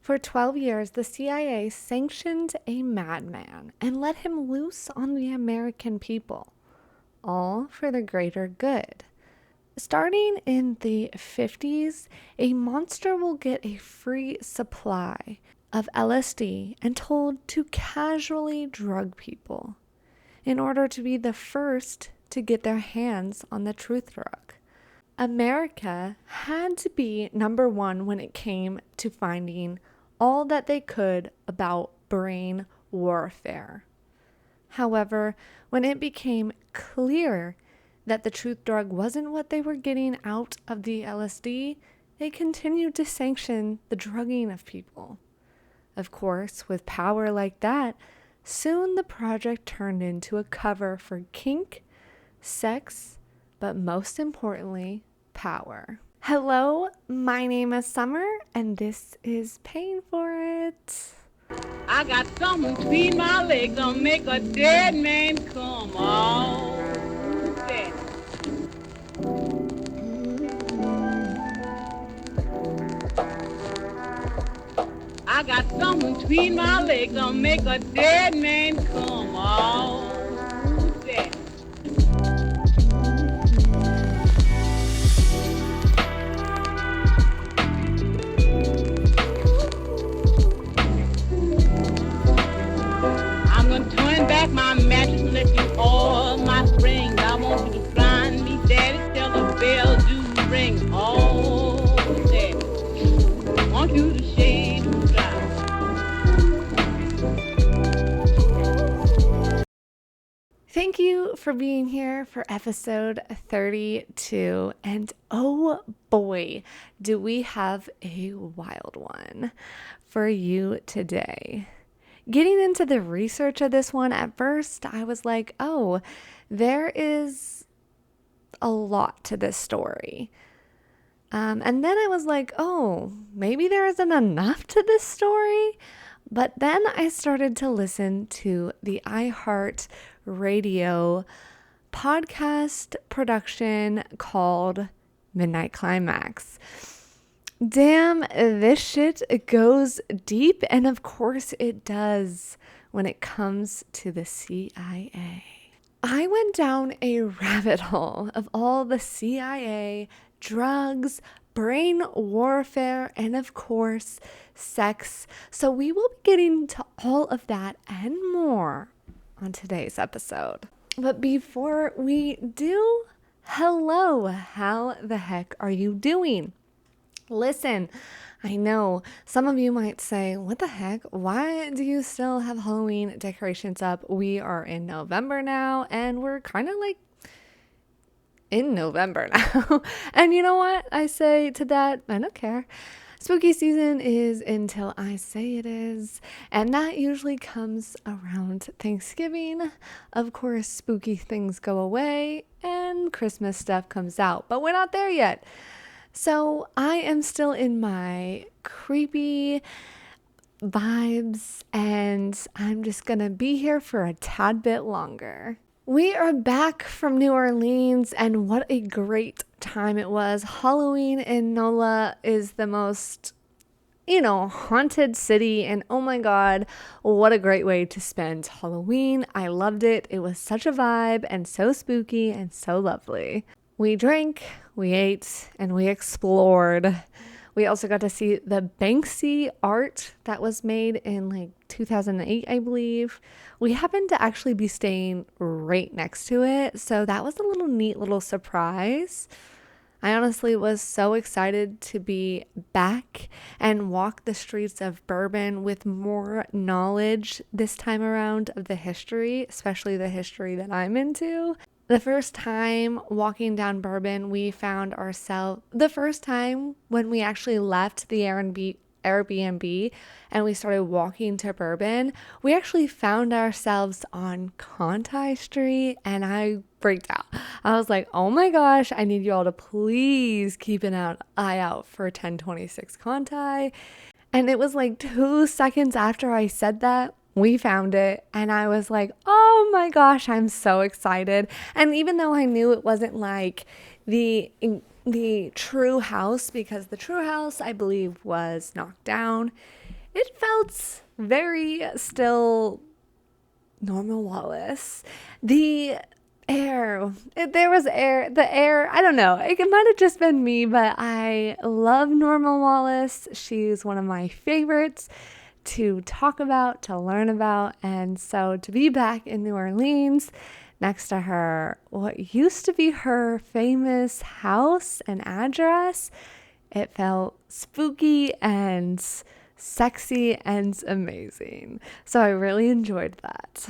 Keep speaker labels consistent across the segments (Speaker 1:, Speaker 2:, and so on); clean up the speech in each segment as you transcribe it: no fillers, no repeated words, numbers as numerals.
Speaker 1: For 12 years, the CIA sanctioned a madman and let him loose on the American people, all for the greater good. Starting in the 50s, a monster will get a free supply of LSD and told to casually drug people in order to be the first to get their hands on the truth drug. America had to be number one when it came to finding all that they could about brain warfare. However, when it became clear that the truth drug wasn't what they were getting out of the LSD, they continued to sanction the drugging of people. Of course, with power like that, soon the project turned into a cover for kink, sex, but most importantly, power. Hello, my name is Summer, and this is Paying For It.
Speaker 2: I got something between my legs that'll make a dead man come. Oh, that. I got something between my legs that'll make a dead man come. Oh, that. I'm gonna turn back my mattress and let you all my springs. I want you to find me, daddy, till the bell do ring. Oh, daddy, I want you to shade the drive.
Speaker 1: Thank you for being here for episode 32. And oh boy, do we have a wild one for you today. Getting into the research of this one, at first I was like, oh, there is a lot to this story. And then I was like, oh, maybe there isn't enough to this story. But then I started to listen to the iHeart Radio podcast production called Midnight Climax. Damn, this shit goes deep, and of course it does when it comes to the CIA. I went down a rabbit hole of all the CIA, drugs, brain warfare, and of course, sex. So we will be getting to all of that and more on today's episode. But before we do, hello, how the heck are you doing? Listen, I know some of you might say, what the heck? Why do you still have Halloween decorations up? We are in November now, and we're kind of like in November now. And you know what I say to that? I don't care. Spooky season is until I say it is, and that usually comes around Thanksgiving. Of course, spooky things go away and Christmas stuff comes out, but we're not there yet. So I am still in my creepy vibes, and I'm just gonna be here for a tad bit longer. We are back from New Orleans, and what a great time it was. Halloween in NOLA is the most, haunted city, and oh my god, what a great way to spend Halloween. I loved it. It was such a vibe and so spooky and so lovely. We drank, we ate, and we explored. We also got to see the Banksy art that was made in 2008, I believe. We happened to actually be staying right next to it, so that was a neat little surprise. I honestly was so excited to be back and walk the streets of Bourbon with more knowledge this time around of the history, especially the history that I'm into. The first time walking down Bourbon, we found ourselves, the first time when we actually left the Airbnb and we started walking to Bourbon, we actually found ourselves on Conti Street, and I freaked out. I was like, oh my gosh, I need you all to please keep an eye out for 1026 Conti. And it was 2 seconds after I said that, we found it, and I was like, oh my gosh, I'm so excited. And even though I knew it wasn't the true house, because the true house, I believe, was knocked down, It felt very still normal Wallace. The there was the air, I don't know. It might have just been me, but I love Norma Wallace. She's one of my favorites to talk about, to learn about. And so to be back in New Orleans next to her, what used to be her famous house and address, it felt spooky and sexy and amazing. So I really enjoyed that.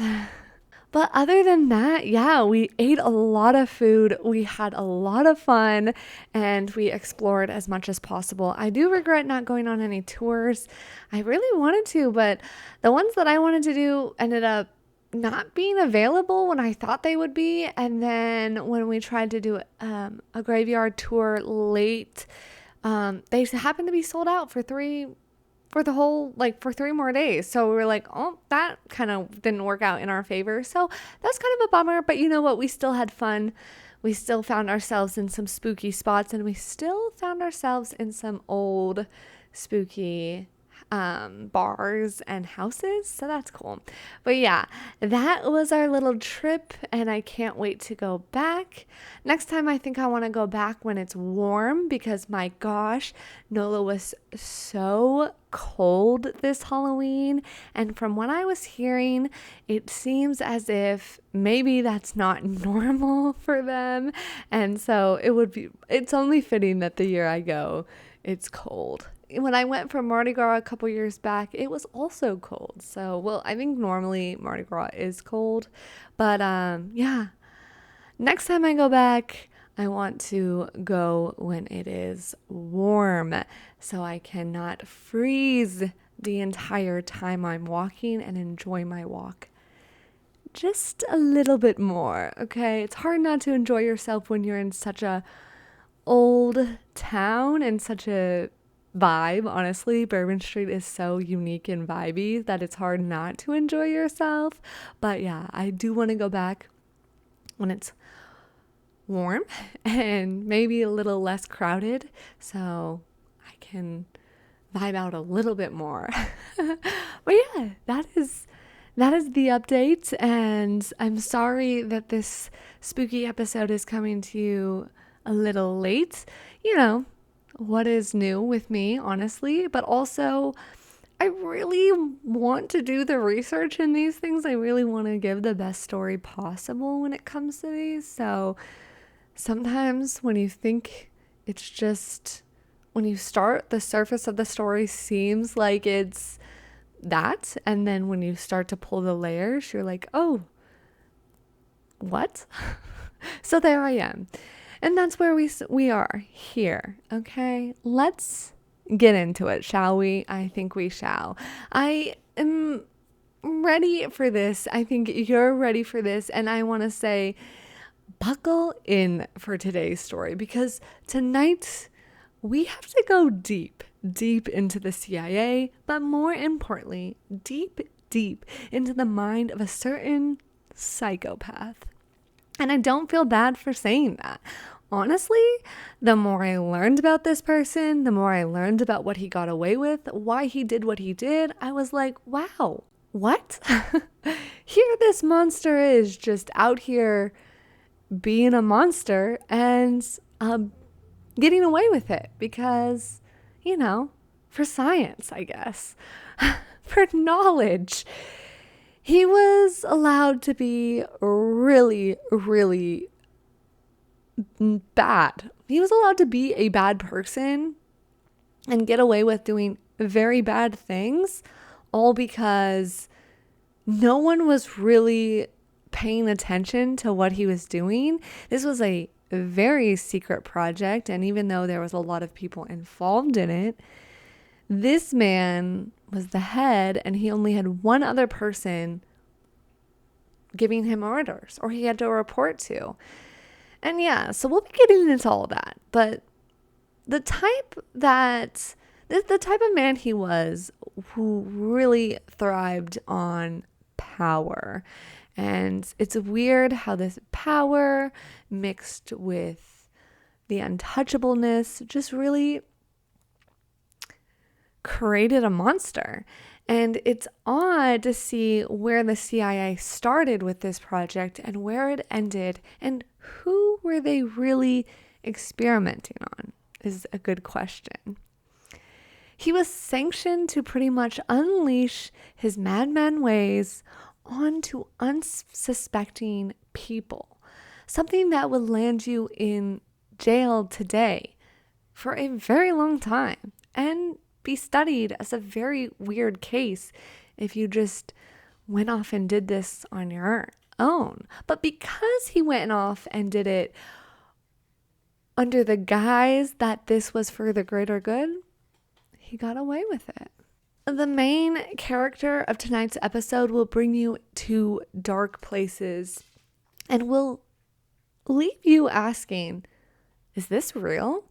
Speaker 1: But other than that, yeah, we ate a lot of food. We had a lot of fun and we explored as much as possible. I do regret not going on any tours. I really wanted to, but the ones that I wanted to do ended up not being available when I thought they would be. And then when we tried to do a graveyard tour late, they happened to be sold out for 3 more days. So we were like, oh, that kind of didn't work out in our favor. So that's kind of a bummer, but you know what? We still had fun. We still found ourselves in some spooky spots, and we still found ourselves in some old spooky bars and houses. So that's cool. But yeah, that was our little trip, and I can't wait to go back. Next time, I think I want to go back when it's warm, because my gosh, NOLA was so cold this Halloween. And from what I was hearing, it seems as if maybe that's not normal for them. And so it's only fitting that the year I go, it's cold. When I went for Mardi Gras a couple years back, it was also cold. So, well, I think normally Mardi Gras is cold, but yeah. Next time I go back, I want to go when it is warm so I cannot freeze the entire time I'm walking and enjoy my walk just a little bit more, okay? It's hard not to enjoy yourself when you're in such a old town and such a vibe. Honestly, Bourbon Street is so unique and vibey that it's hard not to enjoy yourself. But yeah, I do want to go back when it's warm and maybe a little less crowded so I can vibe out a little bit more. But yeah, that is the update, and I'm sorry that this spooky episode is coming to you a little late. You know, what is new with me, honestly, but also I really want to do the research in these things. I really want to give the best story possible when it comes to these. So sometimes when you think it's just, when you start, the surface of the story seems like it's that, and then when you start to pull the layers, you're like, oh, what? So there I am. And that's where we are here, okay? Let's get into it, shall we? I think we shall. I am ready for this. I think you're ready for this. And I want to say, buckle in for today's story, because tonight we have to go deep into the CIA, but more importantly, deep into the mind of a certain psychopath. And I don't feel bad for saying that. Honestly, the more I learned about this person, the more I learned about what he got away with, why he did what he did, I was like, wow, what? Here this monster is just out here being a monster and getting away with it because, you know, for science, I guess, for knowledge. He was allowed to be really, really bad. He was allowed to be a bad person and get away with doing very bad things, all because no one was really paying attention to what he was doing. This was a very secret project, and even though there was a lot of people involved in it, this man was the head, and he only had one other person giving him orders, or he had to report to. And yeah, so we'll be getting into all that. But the type of man he was, who really thrived on power. And it's weird how this power mixed with the untouchableness just really created a monster. And it's odd to see where the CIA started with this project and where it ended, and who were they really experimenting on is a good question. He was sanctioned to pretty much unleash his madman ways onto unsuspecting people, something that would land you in jail today for a very long time and be studied as a very weird case if you just went off and did this on your own. But because he went off and did it under the guise that this was for the greater good, he got away with it. The main character of tonight's episode will bring you to dark places and will leave you asking, is this real?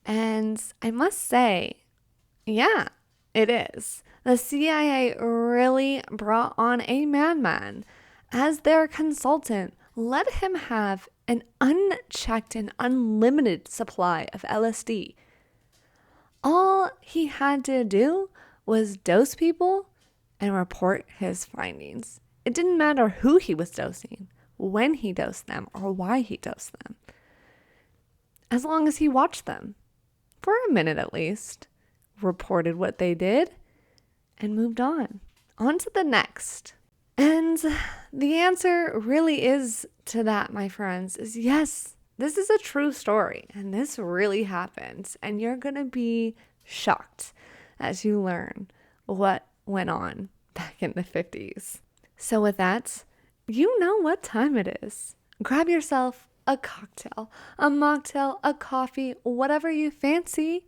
Speaker 1: And I must say, yeah, it is. The CIA really brought on a madman as their consultant, let him have an unchecked and unlimited supply of LSD. All he had to do was dose people and report his findings. It didn't matter who he was dosing, when he dosed them, or why he dosed them, as long as he watched them, for a minute at least, reported what they did, and moved on to the next. And the answer really is to that, my friends, is yes, this is a true story, and this really happened, and you're going to be shocked as you learn what went on back in the 50s. So with that, you know what time it is. Grab yourself a cocktail, a mocktail, a coffee, whatever you fancy.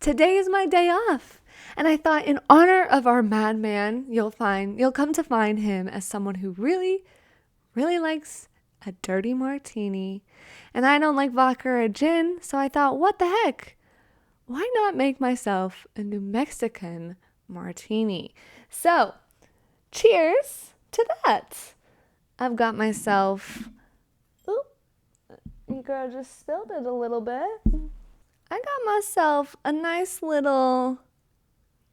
Speaker 1: Today is my day off. And I thought in honor of our madman, you'll come to find him as someone who really, really likes a dirty martini. And I don't like vodka or gin, so I thought, what the heck? Why not make myself a New Mexican martini? So, cheers to that. I've got myself, your girl just spilled it a little bit. I got myself a nice little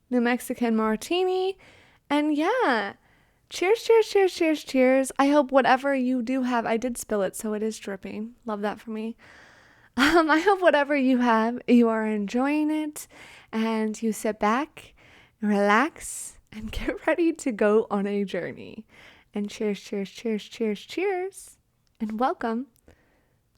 Speaker 1: New Mexican martini. And yeah, cheers, cheers, cheers, cheers, cheers. I hope whatever you do have, I did spill it, so it is dripping. Love that for me. I hope whatever you have, you are enjoying it, and you sit back, relax, and get ready to go on a journey. And cheers, cheers, cheers, cheers, cheers. And welcome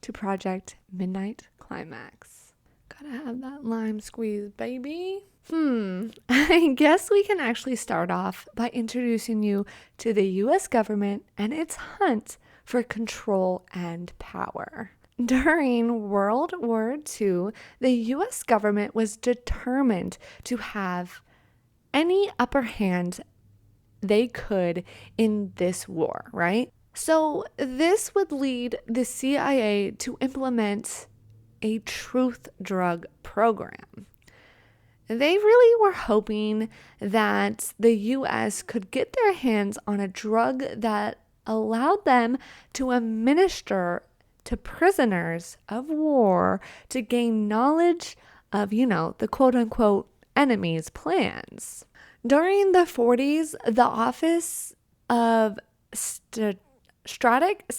Speaker 1: to Project Midnight Climax. Gotta have that lime squeeze, baby. I guess we can actually start off by introducing you to the U.S. government and its hunt for control and power. During World War II, the U.S. government was determined to have any upper hand they could in this war, right? So this would lead the CIA to implement a truth drug program. They really were hoping that the U.S. could get their hands on a drug that allowed them to administer to prisoners of war to gain knowledge of, the quote-unquote enemy's plans. During the 40s, the Office of Strategic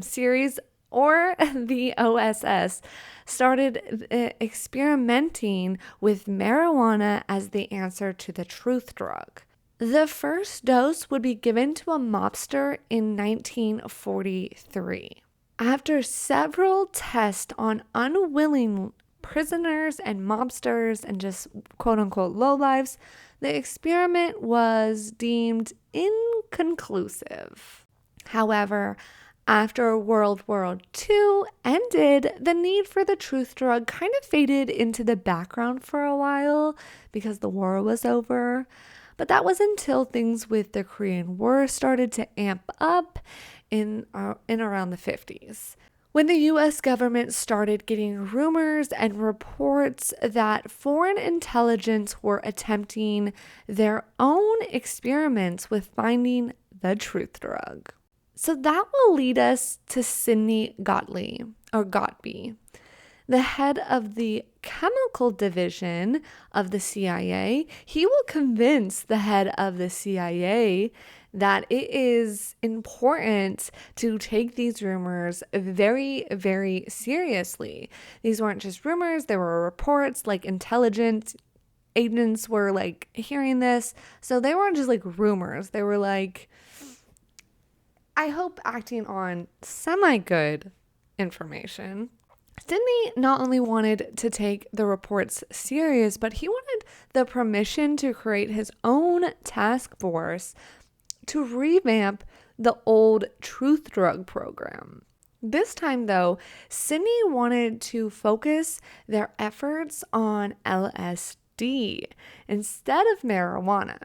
Speaker 1: Series, or the OSS, started experimenting with marijuana as the answer to the truth drug. The first dose would be given to a mobster in 1943. After several tests on unwilling prisoners and mobsters and just quote-unquote lowlives, the experiment was deemed inconclusive. However, after World War II ended, the need for the truth drug kind of faded into the background for a while because the war was over. But that was until things with the Korean War started to amp up in around the 50s. When the U.S. government started getting rumors and reports that foreign intelligence were attempting their own experiments with finding the truth drug. So that will lead us to Sidney Gottlieb, the head of the chemical division of the CIA, he will convince the head of the CIA that it is important to take these rumors very, very seriously. These weren't just rumors, there were reports, like intelligence agents were like hearing this. So they weren't just like rumors. They were like, I hope, acting on semi-good information. Sidney not only wanted to take the reports serious, but he wanted the permission to create his own task force to revamp the old truth drug program. This time, though, Sidney wanted to focus their efforts on LSD instead of marijuana.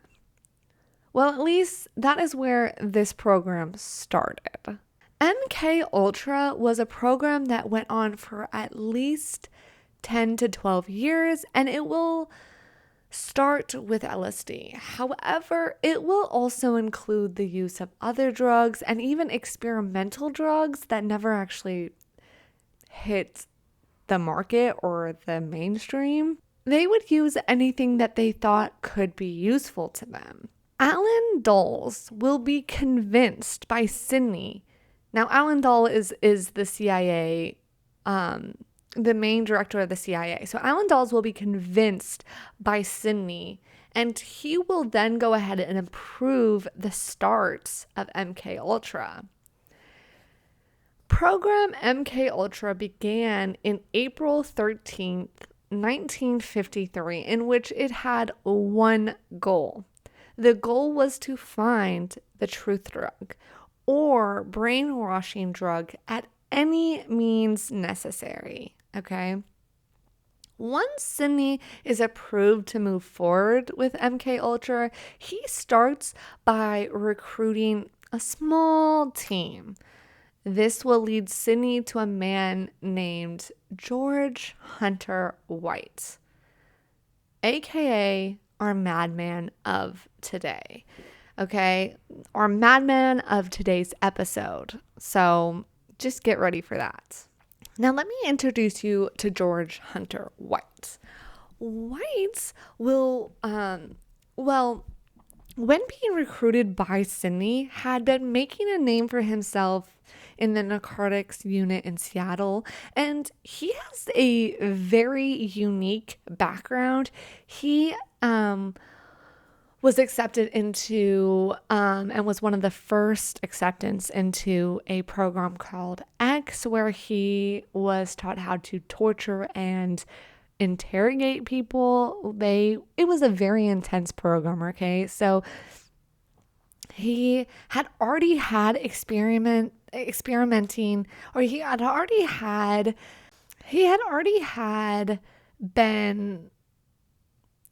Speaker 1: Well, at least that is where this program started. MK Ultra was a program that went on for at least 10 to 12 years, and it will start with LSD. However, it will also include the use of other drugs and even experimental drugs that never actually hit the market or the mainstream. They would use anything that they thought could be useful to them. Alan Dulles will be convinced by Sidney. Now, Alan Dulles is the CIA, the main director of the CIA. So Alan Dulles will be convinced by Sidney, and he will then go ahead and approve the start of MK Ultra. Program MK Ultra began in April 13th, 1953, in which it had one goal. The goal was to find the truth drug or brainwashing drug at any means necessary, okay? Once Sidney is approved to move forward with MK Ultra, he starts by recruiting a small team. This will lead Sidney to a man named George Hunter White, aka our madman of today. Okay, our madman of today's episode. So just get ready for that. Now let me introduce you to George Hunter White. White will, when being recruited by Sidney, had been making a name for himself in the narcotics unit in Seattle, and he has a very unique background. He was accepted into and was one of the first acceptance into a program called X, where he was taught how to torture and interrogate people. It was a very intense program, okay? So he had already had experimenting, or he had already had been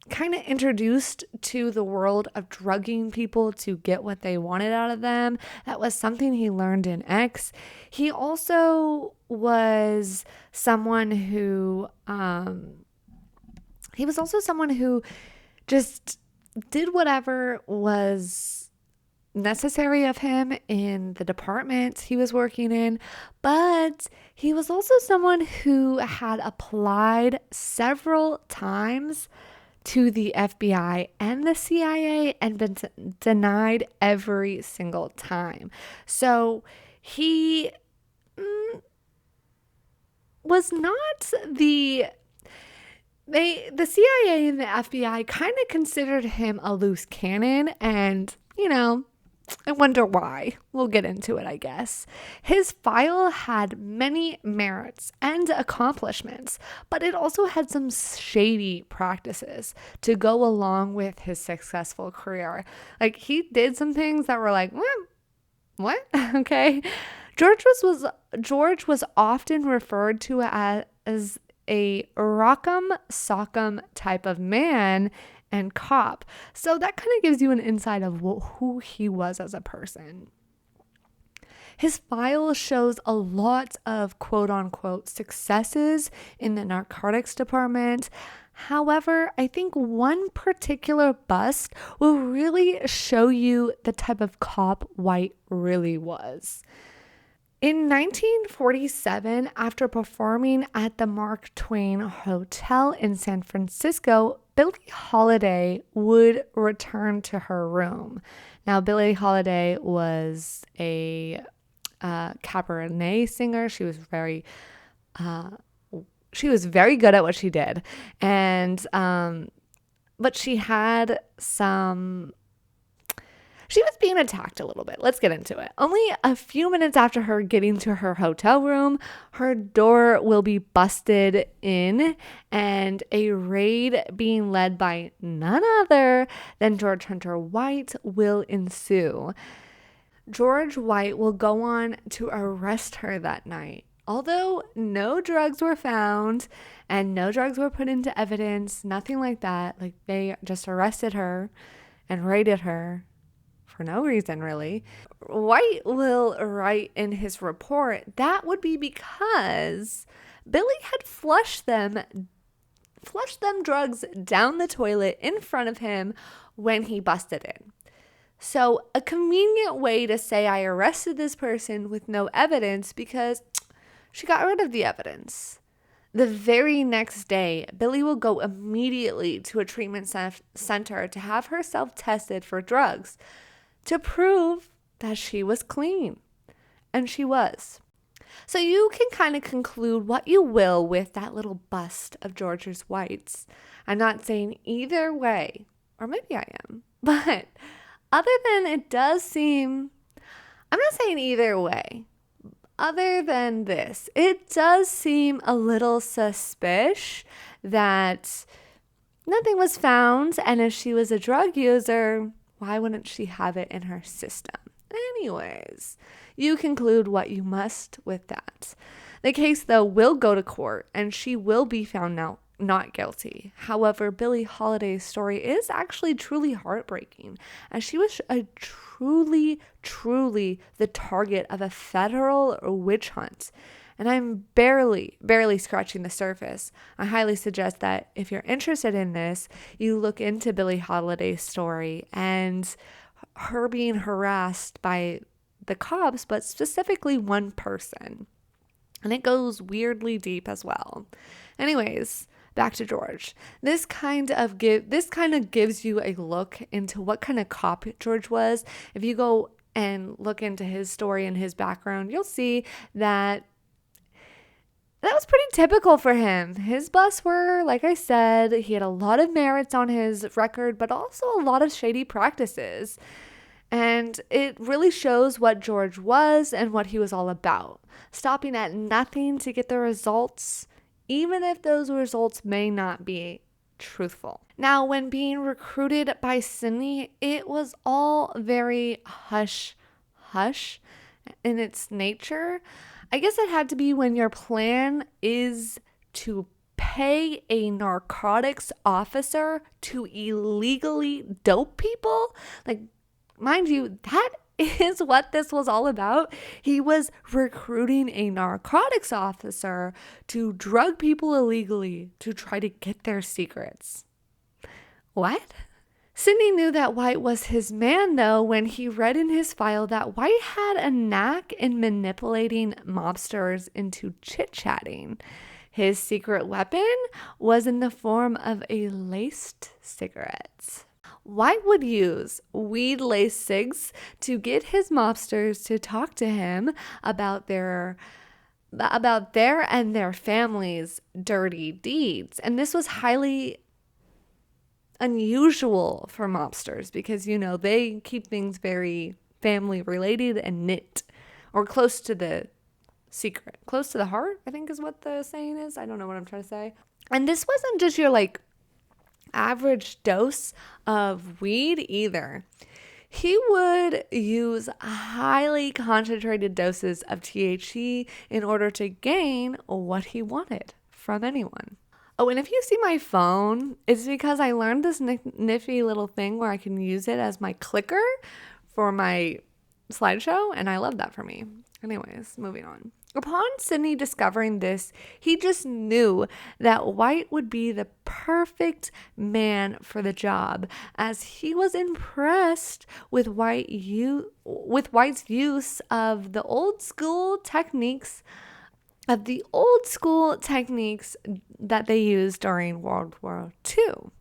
Speaker 1: kind of introduced to the world of drugging people to get what they wanted out of them. That was something he learned in X. He also was someone who just did whatever was necessary of him in the department he was working in, but he was also someone who had applied several times to the FBI and the CIA and been denied every single time. So he was not the CIA and the FBI kind of considered him a loose cannon, and I wonder why. We'll get into it, I guess. His file had many merits and accomplishments, but it also had some shady practices to go along with his successful career. Like, he did some things that were like, what? Okay. George was often referred to as a rock'em sock'em type of man and cop. So that kind of gives you an insight of who he was as a person. His file shows a lot of quote unquote successes in the narcotics department. However, I think one particular bust will really show you the type of cop White really was. In 1947, after performing at the Mark Twain Hotel in San Francisco, Billie Holiday would return to her room. Now, Billie Holiday was a cabaret singer. She was very good at what she did, and but she was being attacked a little bit. Let's get into it. Only a few minutes after her getting to her hotel room, her door will be busted in and a raid being led by none other than George Hunter White will ensue. George White will go on to arrest her that night. Although no drugs were found and no drugs were put into evidence, nothing like that. Like, they just arrested her and raided her for no reason, really. White will write in his report that would be because Billie had flushed them drugs down the toilet in front of him when he busted in. So a convenient way to say I arrested this person with no evidence because she got rid of the evidence. The very next day, Billie will go immediately to a treatment center to have herself tested for drugs to prove that she was clean. And she was. So you can kind of conclude what you will with that little bust of George White's. I'm not saying either way, or maybe I am, but other than it does seem, I'm not saying either way. Other than this, it does seem a little suspicious that nothing was found, and if she was a drug user, why wouldn't she have it in her system? Anyways, you conclude what you must with that. The case, though, will go to court, and she will be found not guilty. However, Billie Holiday's story is actually truly heartbreaking, as she was a truly the target of a federal witch hunt. And I'm barely scratching the surface. I highly suggest that if you're interested in this, you look into Billie Holiday's story and her being harassed by the cops, but specifically one person. And it goes weirdly deep as well. Anyways, back to George. This kind of gives you a look into what kind of cop George was. If you go and look into his story and his background, you'll see that was pretty typical for him. His busts were, like I said, he had a lot of merits on his record, but also a lot of shady practices. And it really shows what George was and what he was all about. Stopping at nothing to get the results, even if those results may not be truthful. Now, when being recruited by Sydney, it was all very hush in its nature. I guess it had to be when your plan is to pay a narcotics officer to illegally dope people. Like, mind you, that is what this was all about. He was recruiting a narcotics officer to drug people illegally to try to get their secrets. What? Sidney knew that White was his man, though, when he read in his file that White had a knack in manipulating mobsters into chit-chatting. His secret weapon was in the form of a laced cigarette. White would use weed-laced cigs to get his mobsters to talk to him about their and their families' dirty deeds. And this was highly unusual for mobsters because, they keep things very family related and knit, or close to the secret, close to the heart, I think is what the saying is. I don't know what I'm trying to say. And this wasn't just your average dose of weed either. He would use highly concentrated doses of THC in order to gain what he wanted from anyone. Oh, and if you see my phone, it's because I learned this nifty little thing where I can use it as my clicker for my slideshow, and I love that for me. Anyways, moving on. Upon Sidney discovering this, he just knew that White would be the perfect man for the job, as he was impressed with White's use of the old school techniques that they used during World War II.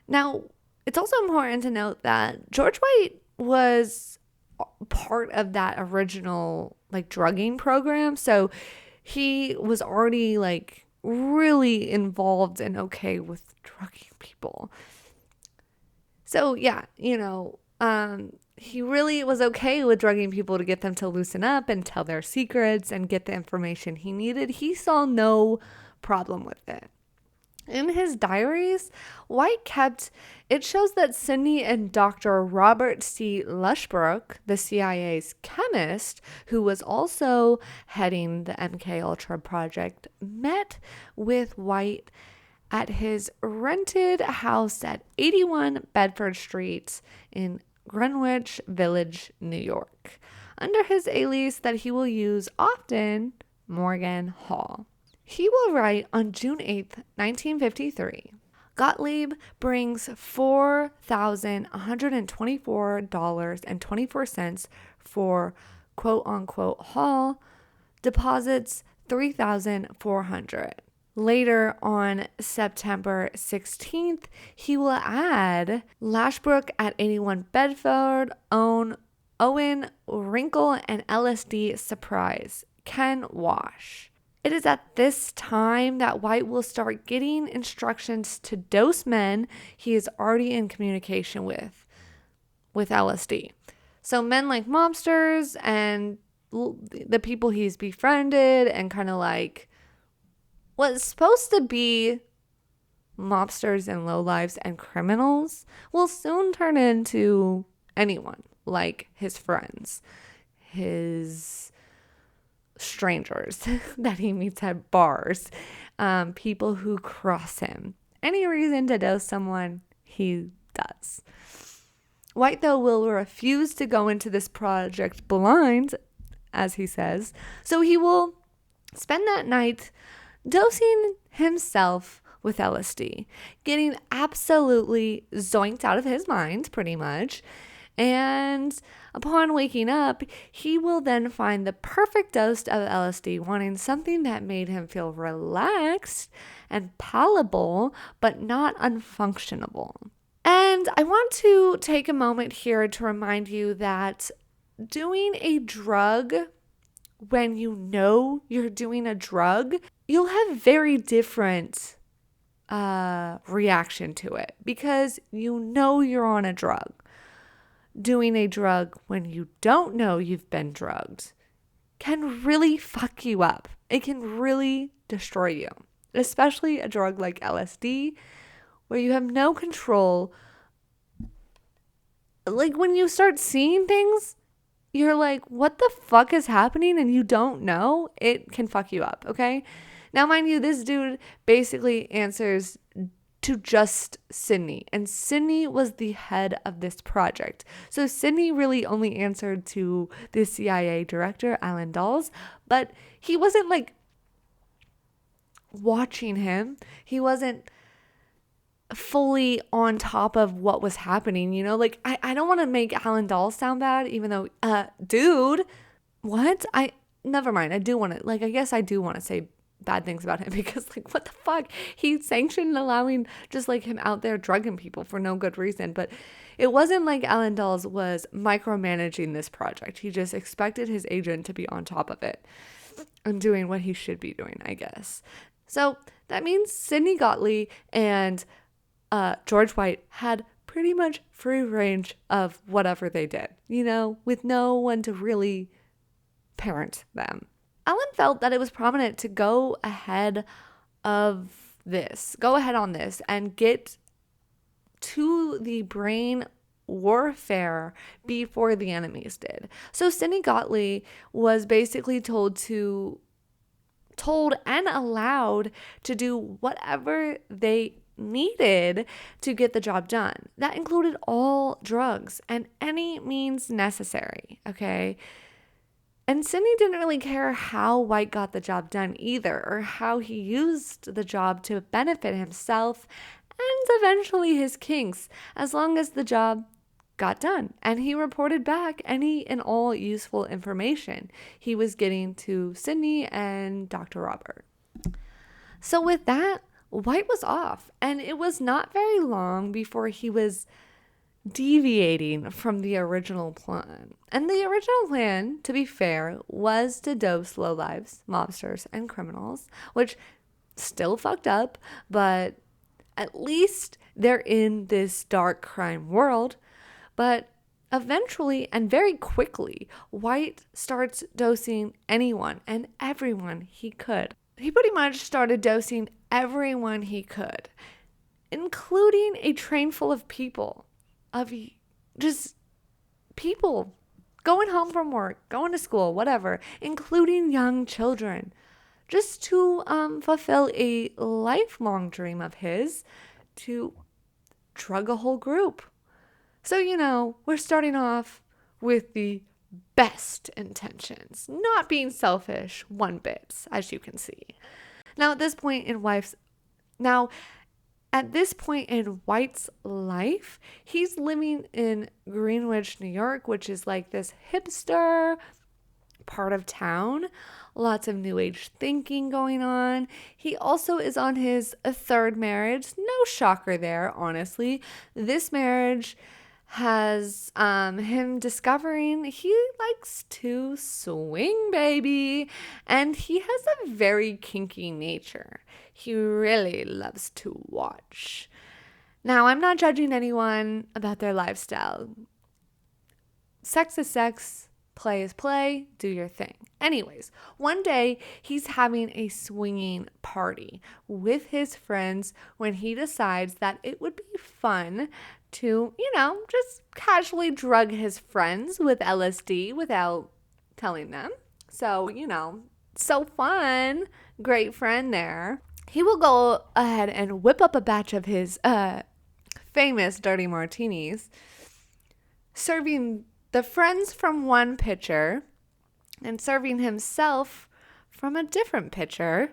Speaker 1: Now, it's also important to note that George White was part of that original like drugging program, so he was already like really involved and okay with drugging people. So yeah, he really was okay with drugging people to get them to loosen up and tell their secrets and get the information he needed. He saw no problem with it. In his diaries, White kept, it shows that Sidney and Dr. Robert C. Lushbrook, the CIA's chemist, who was also heading the MK Ultra project, met with White at his rented house at 81 Bedford Street in Greenwich Village, New York, under his alias that he will use often, Morgan Hall. He will write on June 8th, 1953, Gottlieb brings $4,124.24 for quote-unquote Hall, deposits $3,400. Later on September 16th, he will add Lashbrook at 81 Bedford, Owen, Wrinkle, and LSD surprise, Ken Wash. It is at this time that White will start getting instructions to dose men he is already in communication with LSD. So men like mobsters and the people he's befriended and kind of like what's supposed to be mobsters and lowlifes and criminals will soon turn into anyone, like his friends, his strangers that he meets at bars, people who cross him. Any reason to dose someone, he does. White, though, will refuse to go into this project blind, as he says, so he will spend that night dosing himself with LSD, getting absolutely zoinked out of his mind, pretty much. And upon waking up, he will then find the perfect dose of LSD, wanting something that made him feel relaxed and palatable, but not unfunctionable. And I want to take a moment here to remind you that doing a drug when you know you're doing a drug, you'll have very different reaction to it because you know you're on a drug. Doing a drug when you don't know you've been drugged can really fuck you up. It can really destroy you, especially a drug like LSD where you have no control. Like when you start seeing things, you're like, what the fuck is happening? And you don't know, it can fuck you up, okay? Now, mind you, this dude basically answers to just Sidney, and Sidney was the head of this project. So Sidney really only answered to the CIA director, Alan Dulles, but he wasn't like watching him. He wasn't fully on top of what was happening, like I don't want to make Alan Dulles sound bad, even though dude, what? Never mind. I do want to, I guess I do want to say bad things about him because what the fuck, he sanctioned allowing just like him out there drugging people for no good reason. But it wasn't like Alan Dulles was micromanaging this project. He just expected his agent to be on top of it and doing what he should be doing, I guess. So that means Sidney Gottlieb and George White had pretty much free range of whatever they did, with no one to really parent them. Alan felt that it was prominent to go ahead on this and get to the brain warfare before the enemies did. So Sidney Gottlieb was basically told and allowed to do whatever they needed to get the job done. That included all drugs and any means necessary, okay? And Sidney didn't really care how White got the job done either, or how he used the job to benefit himself and eventually his kinks, as long as the job got done and he reported back any and all useful information he was getting to Sidney and Dr. Robert. So with that, White was off, and it was not very long before he was deviating from the original plan. And the original plan, to be fair, was to dose lowlives, mobsters, and criminals, which still fucked up, but at least they're in this dark crime world. But eventually and very quickly, White starts dosing anyone and everyone he could. He pretty much started dosing everyone he could, including a train full of people, of just people going home from work, going to school, whatever, including young children, just to fulfill a lifelong dream of his to drug a whole group. So, we're starting off with the best intentions, not being selfish one bit, as you can see. Now, at this point in White's life, he's living in Greenwich, New York, which is like this hipster part of town. Lots of new age thinking going on. He also is on his third marriage. No shocker there, honestly. This marriage has him discovering he likes to swing, baby. And he has a very kinky nature. He really loves to watch. Now, I'm not judging anyone about their lifestyle. Sex is sex. Play is play. Do your thing. Anyways, one day he's having a swinging party with his friends when he decides that it would be fun to, just casually drug his friends with LSD without telling them. So, so fun. Great friend there. He will go ahead and whip up a batch of his famous dirty martinis, serving the friends from one pitcher and serving himself from a different pitcher.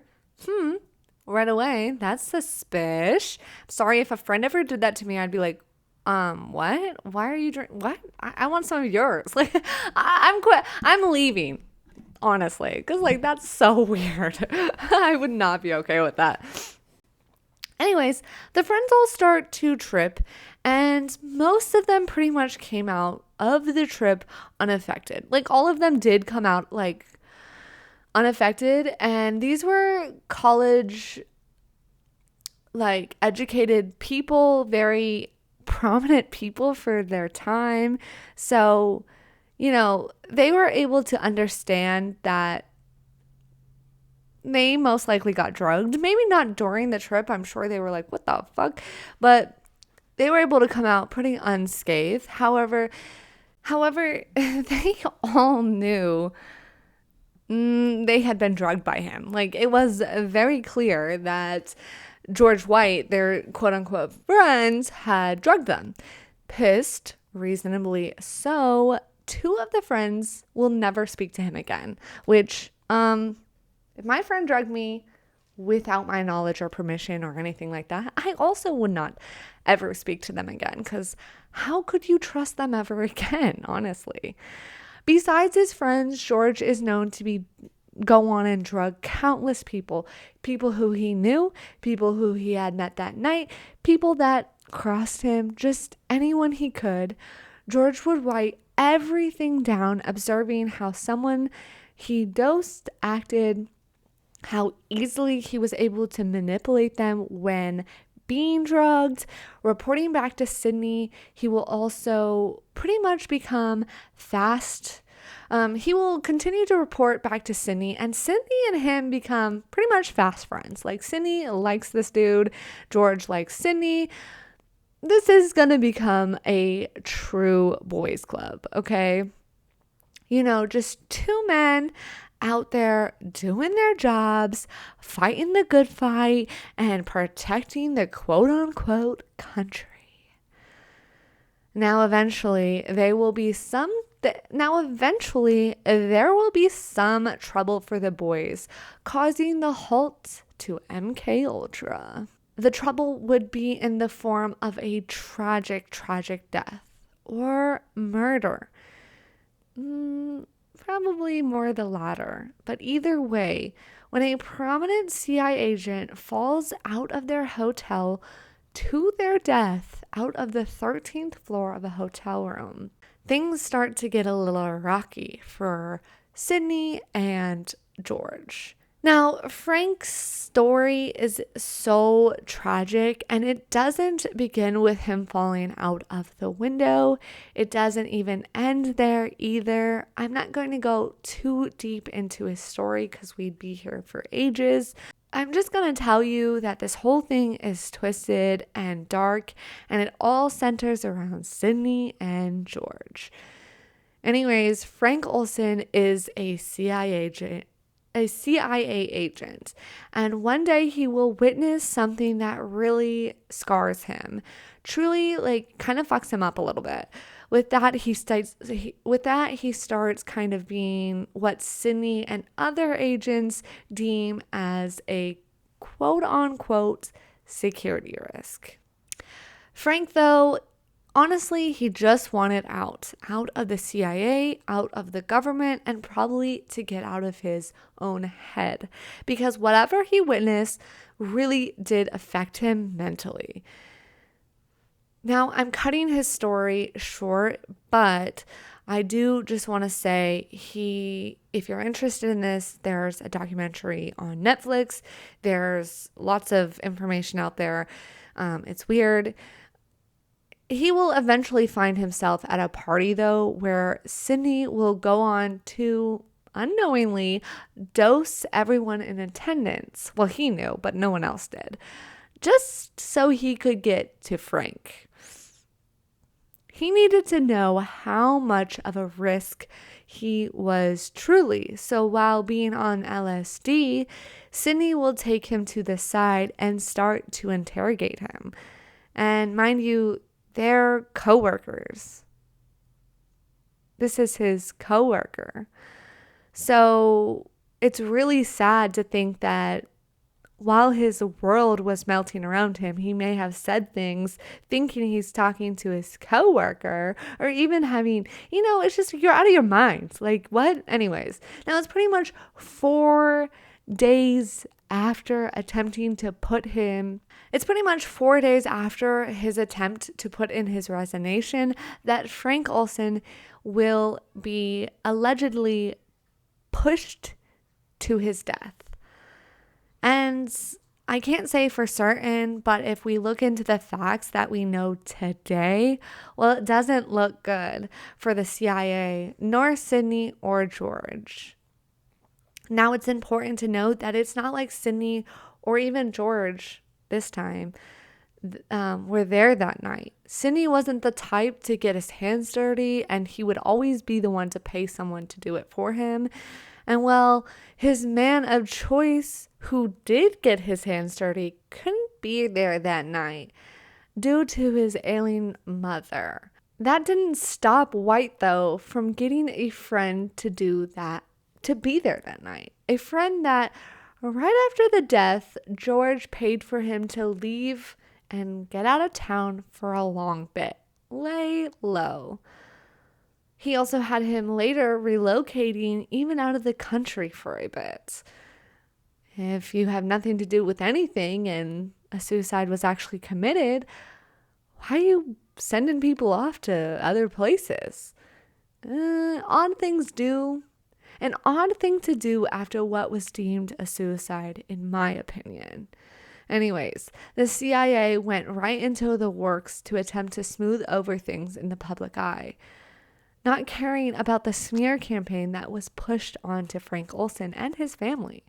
Speaker 1: Right away, that's suspicious. Sorry, if a friend ever did that to me, I'd be like, what? Why are you drinking? What? I want some of yours. Like, I'm leaving, honestly, because that's so weird. I would not be okay with that. Anyways, the friends all start to trip, and most of them pretty much came out of the trip unaffected. All of them did come out unaffected, and these were college educated people, very prominent people for their time. So, they were able to understand that they most likely got drugged. Maybe not during the trip. I'm sure they were like, what the fuck? But they were able to come out pretty unscathed. However, they all knew they had been drugged by him. It was very clear that George White, their quote-unquote friends, had drugged them. Pissed, reasonably so, two of the friends will never speak to him again, which, if my friend drugged me without my knowledge or permission or anything like that, I also would not ever speak to them again, because how could you trust them ever again, honestly? Besides his friends, George is known to go on and drug countless people who he knew, people who he had met that night, people that crossed him, just anyone he could. George would write everything down, observing how someone he dosed acted, how easily he was able to manipulate them when being drugged, reporting back to Sidney. He will also pretty much become fast. He will continue to report back to Sidney, and Sidney and him become pretty much fast friends. Sidney likes this dude. George likes Sidney. This is going to become a true boys club, okay? Just two men out there doing their jobs, fighting the good fight, and protecting the quote-unquote country. Now, eventually, they will be some Now, eventually, there will be some trouble for the boys, causing the halt to MK Ultra. The trouble would be in the form of a tragic, tragic death or murder. Probably more the latter. But either way, when a prominent CIA agent falls out of their hotel to their death out of the 13th floor of a hotel room, things start to get a little rocky for Sydney and George. Now, Frank's story is so tragic, and it doesn't begin with him falling out of the window. It doesn't even end there either. I'm not going to go too deep into his story because we'd be here for ages. I'm just going to tell you that this whole thing is twisted and dark, and it all centers around Sydney and George. Anyways, Frank Olson is a CIA agent, and one day he will witness something that really scars him, truly kind of fucks him up a little bit. With that, he starts kind of being what Sydney and other agents deem as a quote unquote security risk. Frank, though, honestly, he just wanted out of the CIA, out of the government, and probably to get out of his own head, because whatever he witnessed really did affect him mentally. Now, I'm cutting his story short, but I do just want to say if you're interested in this, there's a documentary on Netflix. There's lots of information out there. It's weird. He will eventually find himself at a party, though, where Sydney will go on to unknowingly dose everyone in attendance. Well, he knew, but no one else did, just so he could get to Frank. He needed to know how much of a risk he was truly. So while being on LSD, Sydney will take him to the side and start to interrogate him. And mind you, they're coworkers. This is his coworker. So it's really sad to think that while his world was melting around him, he may have said things thinking he's talking to his coworker, or even having, it's just, you're out of your mind. Like, what? Anyways, now it's pretty much 4 days after attempting to put him, it's pretty much 4 days after his attempt to put in his resignation that Frank Olson will be allegedly pushed to his death. And I can't say for certain, but if we look into the facts that we know today, well, it doesn't look good for the CIA, nor Sydney or George. Now, it's important to note that it's not like Sydney or even George this time were there that night. Sydney wasn't the type to get his hands dirty, and he would always be the one to pay someone to do it for him. And well, his man of choice, who did get his hands dirty, couldn't be there that night due to his ailing mother. That didn't stop White, though, from getting a friend to do that, to be there that night. A friend that, right after the death, George paid for him to leave and get out of town for a long bit. Lay low. He also had him later relocating even out of the country for a bit. If you have nothing to do with anything and a suicide was actually committed, why are you sending people off to other places? Odd things do. An odd thing to do after what was deemed a suicide, in my opinion. Anyways, the CIA went right into the works to attempt to smooth over things in the public eye, not caring about the smear campaign that was pushed onto Frank Olson and his family.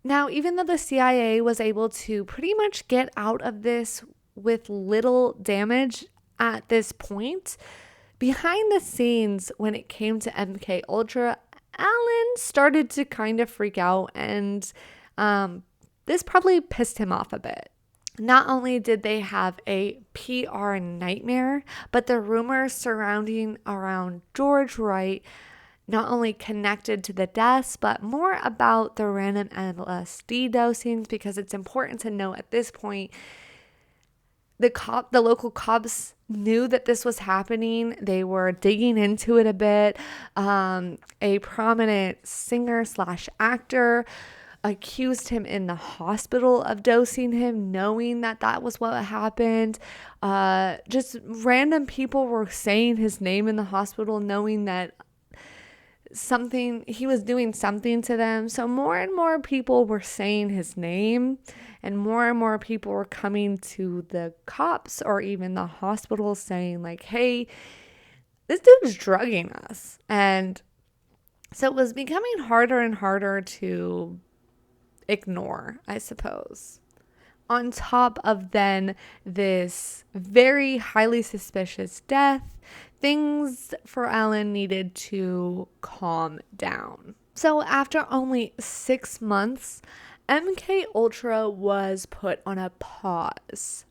Speaker 1: Now, even though the CIA was able to pretty much get out of this with little damage at this point, behind the scenes when it came to MK Ultra, Alan started to kind of freak out, and this probably pissed him off a bit. Not only did they have a PR nightmare, but the rumors surrounding around George Wright not only connected to the deaths, but more about the random LSD dosings, because it's important to know at this point the local cops knew that this was happening. They were digging into it a bit. A prominent singer slash actor accused him in the hospital of dosing him, knowing that that was what happened. Just random people were saying his name in the hospital, knowing that he was doing something to them. So more and more people were saying his name, and more people were coming to the cops or even the hospital saying like, hey, this dude's drugging us. And so it was becoming harder and harder to ignore, I suppose. On top of then this very highly suspicious death, things for Alan needed to calm down. So after only 6 months, MK Ultra was put on a pause.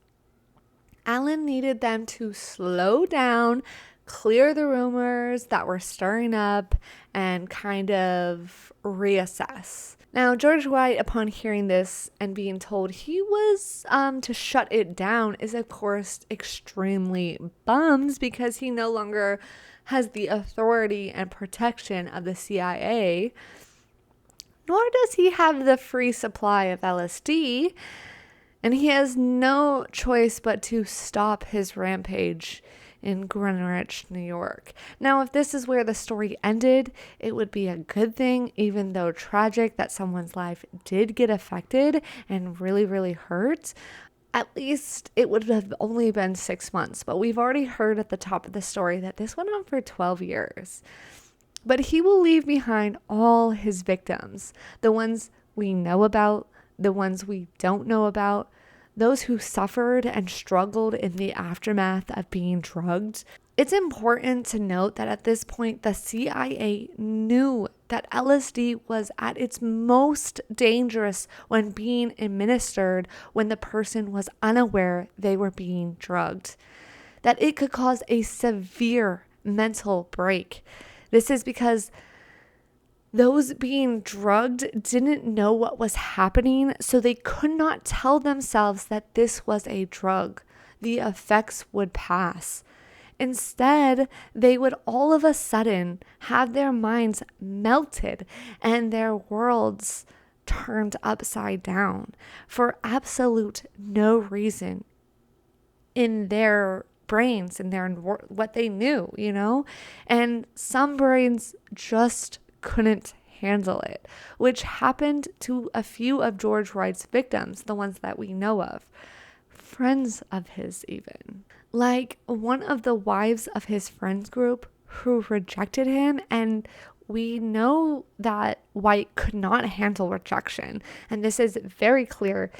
Speaker 1: Alan needed them to slow down, clear the rumors that were stirring up, and kind of reassess. Now, George Wright, upon hearing this and being told he was to shut it down, is of course extremely bummed, because he no longer has the authority and protection of the CIA, nor does he have the free supply of LSD, and he has no choice but to stop his rampage in Greenwich, New York. Now, if this is where the story ended, it would be a good thing, even though tragic that someone's life did get affected and really, really hurt. At least it would have only been 6 months, but we've already heard at the top of the story that this went on for 12 years. But he will leave behind all his victims, the ones we know about, the ones we don't know about, those who suffered and struggled in the aftermath of being drugged. It's important to note that at this point, the CIA knew that LSD was at its most dangerous when being administered when the person was unaware they were being drugged, that it could cause a severe mental break. This is because those being drugged didn't know what was happening, so they could not tell themselves that this was a drug. The effects would pass. Instead, they would all of a sudden have their minds melted and their worlds turned upside down for absolute no reason in their brains and what they knew, and some brains just couldn't handle it, which happened to a few of George Wright's victims, the ones that we know of, friends of his even. Like one of the wives of his friends group who rejected him, and we know that White could not handle rejection, and this is very clear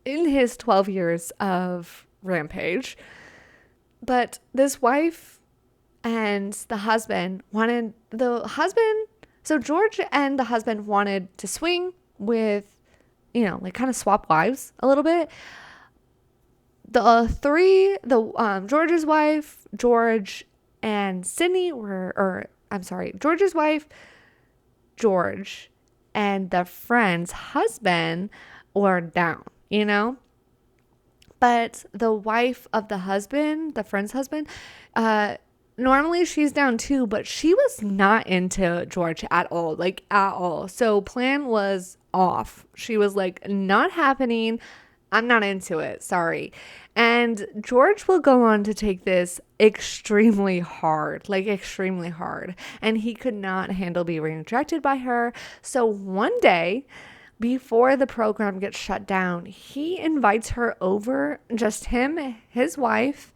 Speaker 1: in his 12 years of rampage. But this wife and the husband so George and the husband wanted to swing with, kind of swap wives a little bit. George's wife, George, and Sydney George's wife, George, and the friend's husband were down, But the wife of the husband, the friend's husband, normally she's down too, but she was not into George at all. So plan was off. She was like, not happening. I'm not into it. Sorry. And George will go on to take this extremely hard. And he could not handle being rejected by her. So one day, before the program gets shut down, he invites her over, just him, his wife,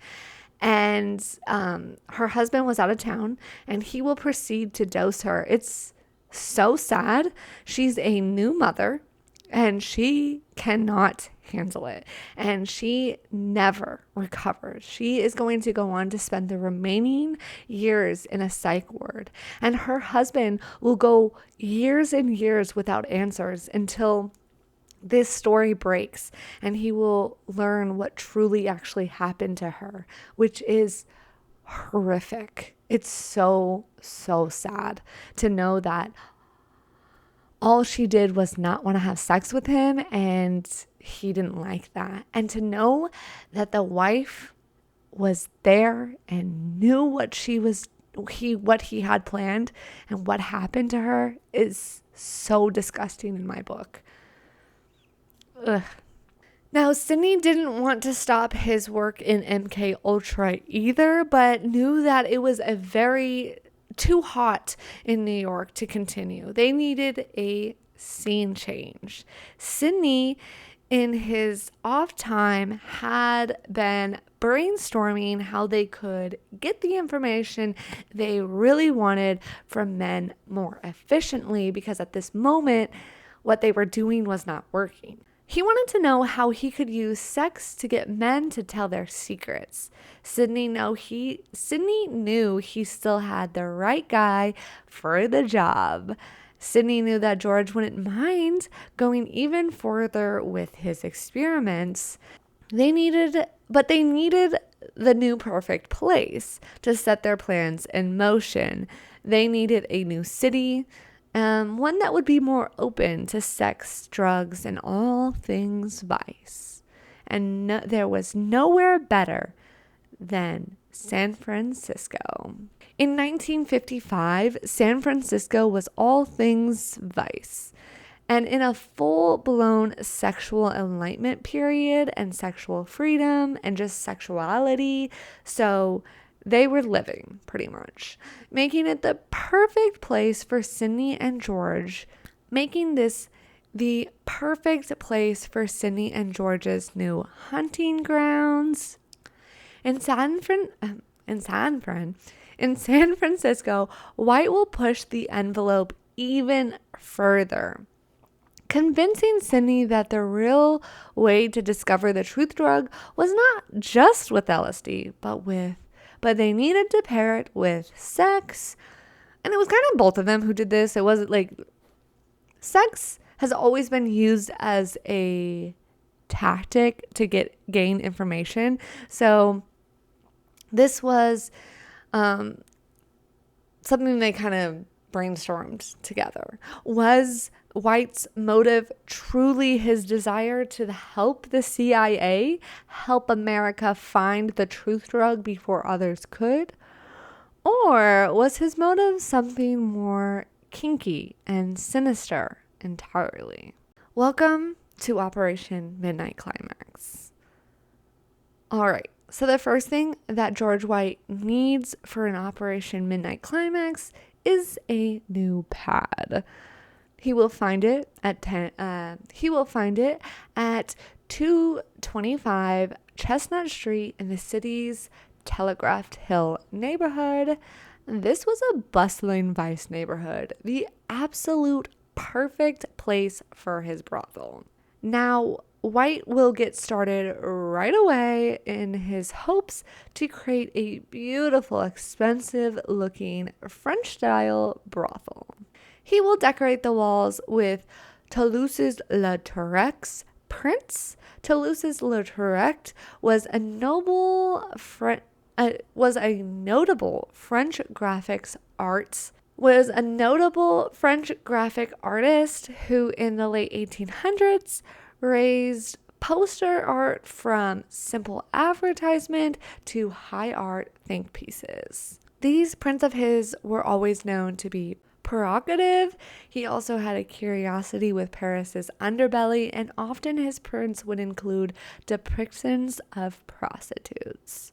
Speaker 1: and her husband was out of town, and he will proceed to dose her. It's so sad. She's a new mother, and she cannot handle it, and she never recovers. She is going to go on to spend the remaining years in a psych ward, and her husband will go years and years without answers until this story breaks and he will learn what truly actually happened to her, which is horrific. It's so, so sad to know that all she did was not want to have sex with him, and he didn't like that. And to know that the wife was there and knew what what he had planned and what happened to her is so disgusting in my book. Ugh. Now, Sidney didn't want to stop his work in MK Ultra either, but knew that it was too hot in New York to continue. They needed a scene change. Sidney, in his off time, had been brainstorming how they could get the information they really wanted from men more efficiently, because at this moment, what they were doing was not working. He wanted to know how he could use sex to get men to tell their secrets. Sidney knew he still had the right guy for the job. Sidney knew that George wouldn't mind going even further with his experiments. They needed the new perfect place to set their plans in motion. They needed a new city, one that would be more open to sex, drugs, and all things vice. And there was nowhere better than San Francisco. In 1955, San Francisco was all things vice, and in a full-blown sexual enlightenment period and sexual freedom and just sexuality. So they were living, pretty much, making it the perfect place for Sidney and George, making this the perfect place for Sidney and George's new hunting grounds. In San Francisco, White will push the envelope even further, convincing Sidney that the real way to discover the truth drug was not just with LSD, but they needed to pair it with sex. And it was kind of both of them who did this. It wasn't like sex has always been used as a tactic to gain information. So this was something they kind of brainstormed together. Was White's motive truly his desire to help the CIA help America find the truth drug before others could? Or was his motive something more kinky and sinister entirely? Welcome to Operation Midnight Climax. All right. So the first thing that George White needs for an Operation Midnight Climax is a new pad. He will find it at 225 Chestnut Street in the city's Telegraph Hill neighborhood. This was a bustling vice neighborhood, the absolute perfect place for his brothel. Now, White will get started right away in his hopes to create a beautiful, expensive-looking French-style brothel. He will decorate the walls with Toulouse's Lautrec's prints. Toulouse's Lautrec was a notable French graphic artist who in the late 1800s raised poster art from simple advertisement to high art think pieces. These prints of his were always known to be provocative. He also had a curiosity with Paris's underbelly, and often his prints would include depictions of prostitutes.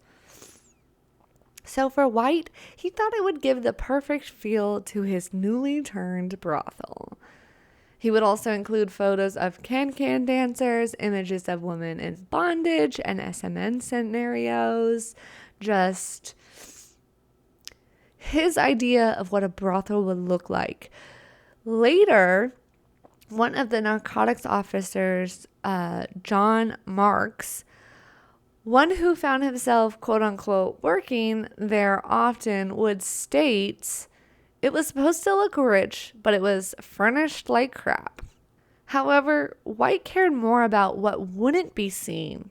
Speaker 1: So for White, he thought it would give the perfect feel to his newly turned brothel. He would also include photos of can-can dancers, images of women in bondage, and SMN scenarios. Just his idea of what a brothel would look like. Later, one of the narcotics officers, John Marks, one who found himself, quote unquote, working there often, would state it was supposed to look rich, but it was furnished like crap. However, White cared more about what wouldn't be seen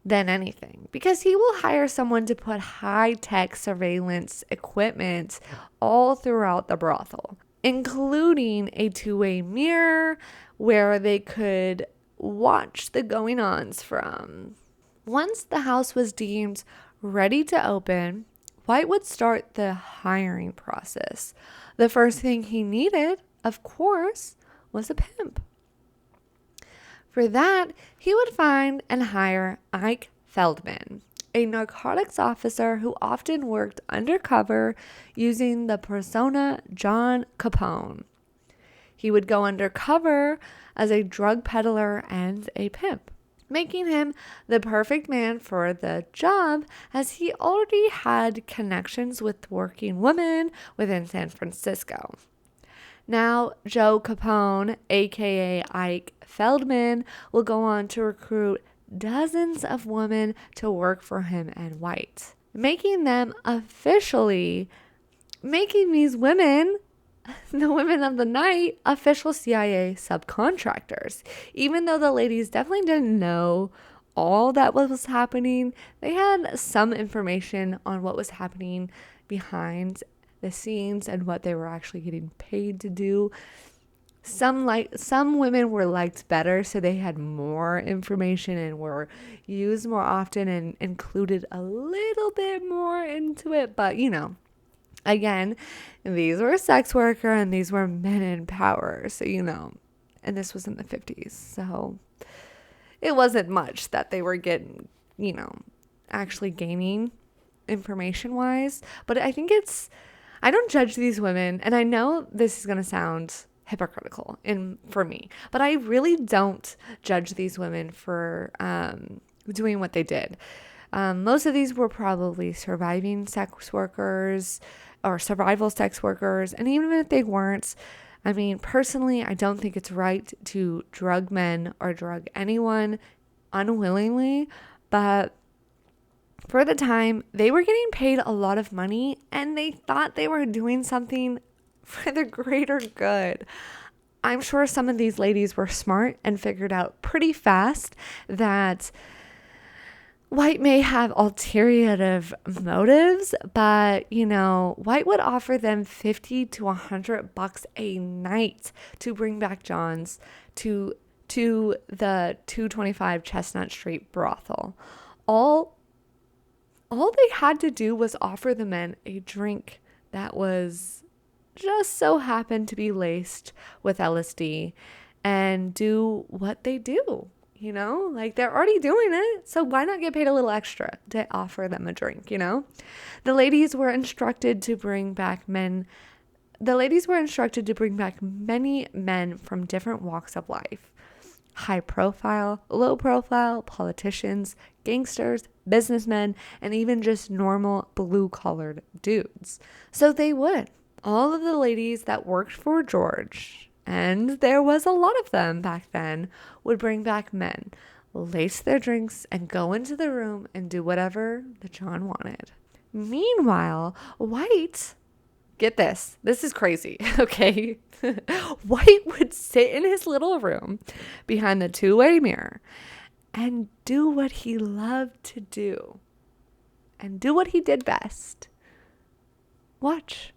Speaker 1: than anything, because he will hire someone to put high-tech surveillance equipment all throughout the brothel, including a two-way mirror where they could watch the going-ons from. Once the house was deemed ready to open, White would start the hiring process. The first thing he needed, of course, was a pimp. For that, he would find and hire Ike Feldman, a narcotics officer who often worked undercover using the persona John Capone. He would go undercover as a drug peddler and a pimp, making him the perfect man for the job as he already had connections with working women within San Francisco. Now, Joe Capone, aka Ike Feldman, will go on to recruit dozens of women to work for him and White, making these women, the women of the night, official CIA subcontractors. Even though the ladies definitely didn't know all that was happening, they had some information on what was happening behind the scenes and what they were actually getting paid to do. Some women were liked better, so they had more information and were used more often and included a little bit more into it. But again, these were sex worker and these were men in power. So and this was in the 50s, so it wasn't much that they were getting, actually gaining information wise. But I don't judge these women, and I know this is going to sound hypocritical for me, but I really don't judge these women for doing what they did. Most of these were probably surviving sex workers or survival sex workers, and even if they weren't, personally, I don't think it's right to drug men or drug anyone unwillingly, but for the time, they were getting paid a lot of money and they thought they were doing something for the greater good. I'm sure some of these ladies were smart and figured out pretty fast that White may have ulterior motives, but White would offer them $50 to $100 a night to bring back Johns to the 225 Chestnut Street brothel. All they had to do was offer the men a drink that was just so happened to be laced with LSD and do what they do. They're already doing it, so why not get paid a little extra to offer them a drink? The ladies were instructed to bring back many men from different walks of life. High profile, low profile, politicians, gangsters, businessmen, and even just normal blue-collared dudes. So they would. All of the ladies that worked for George, and there was a lot of them back then, would bring back men, lace their drinks, and go into the room and do whatever the John wanted. Meanwhile, White, get this is crazy, okay? White would sit in his little room behind the two-way mirror and do what he loved to do and do what he did best. Watch.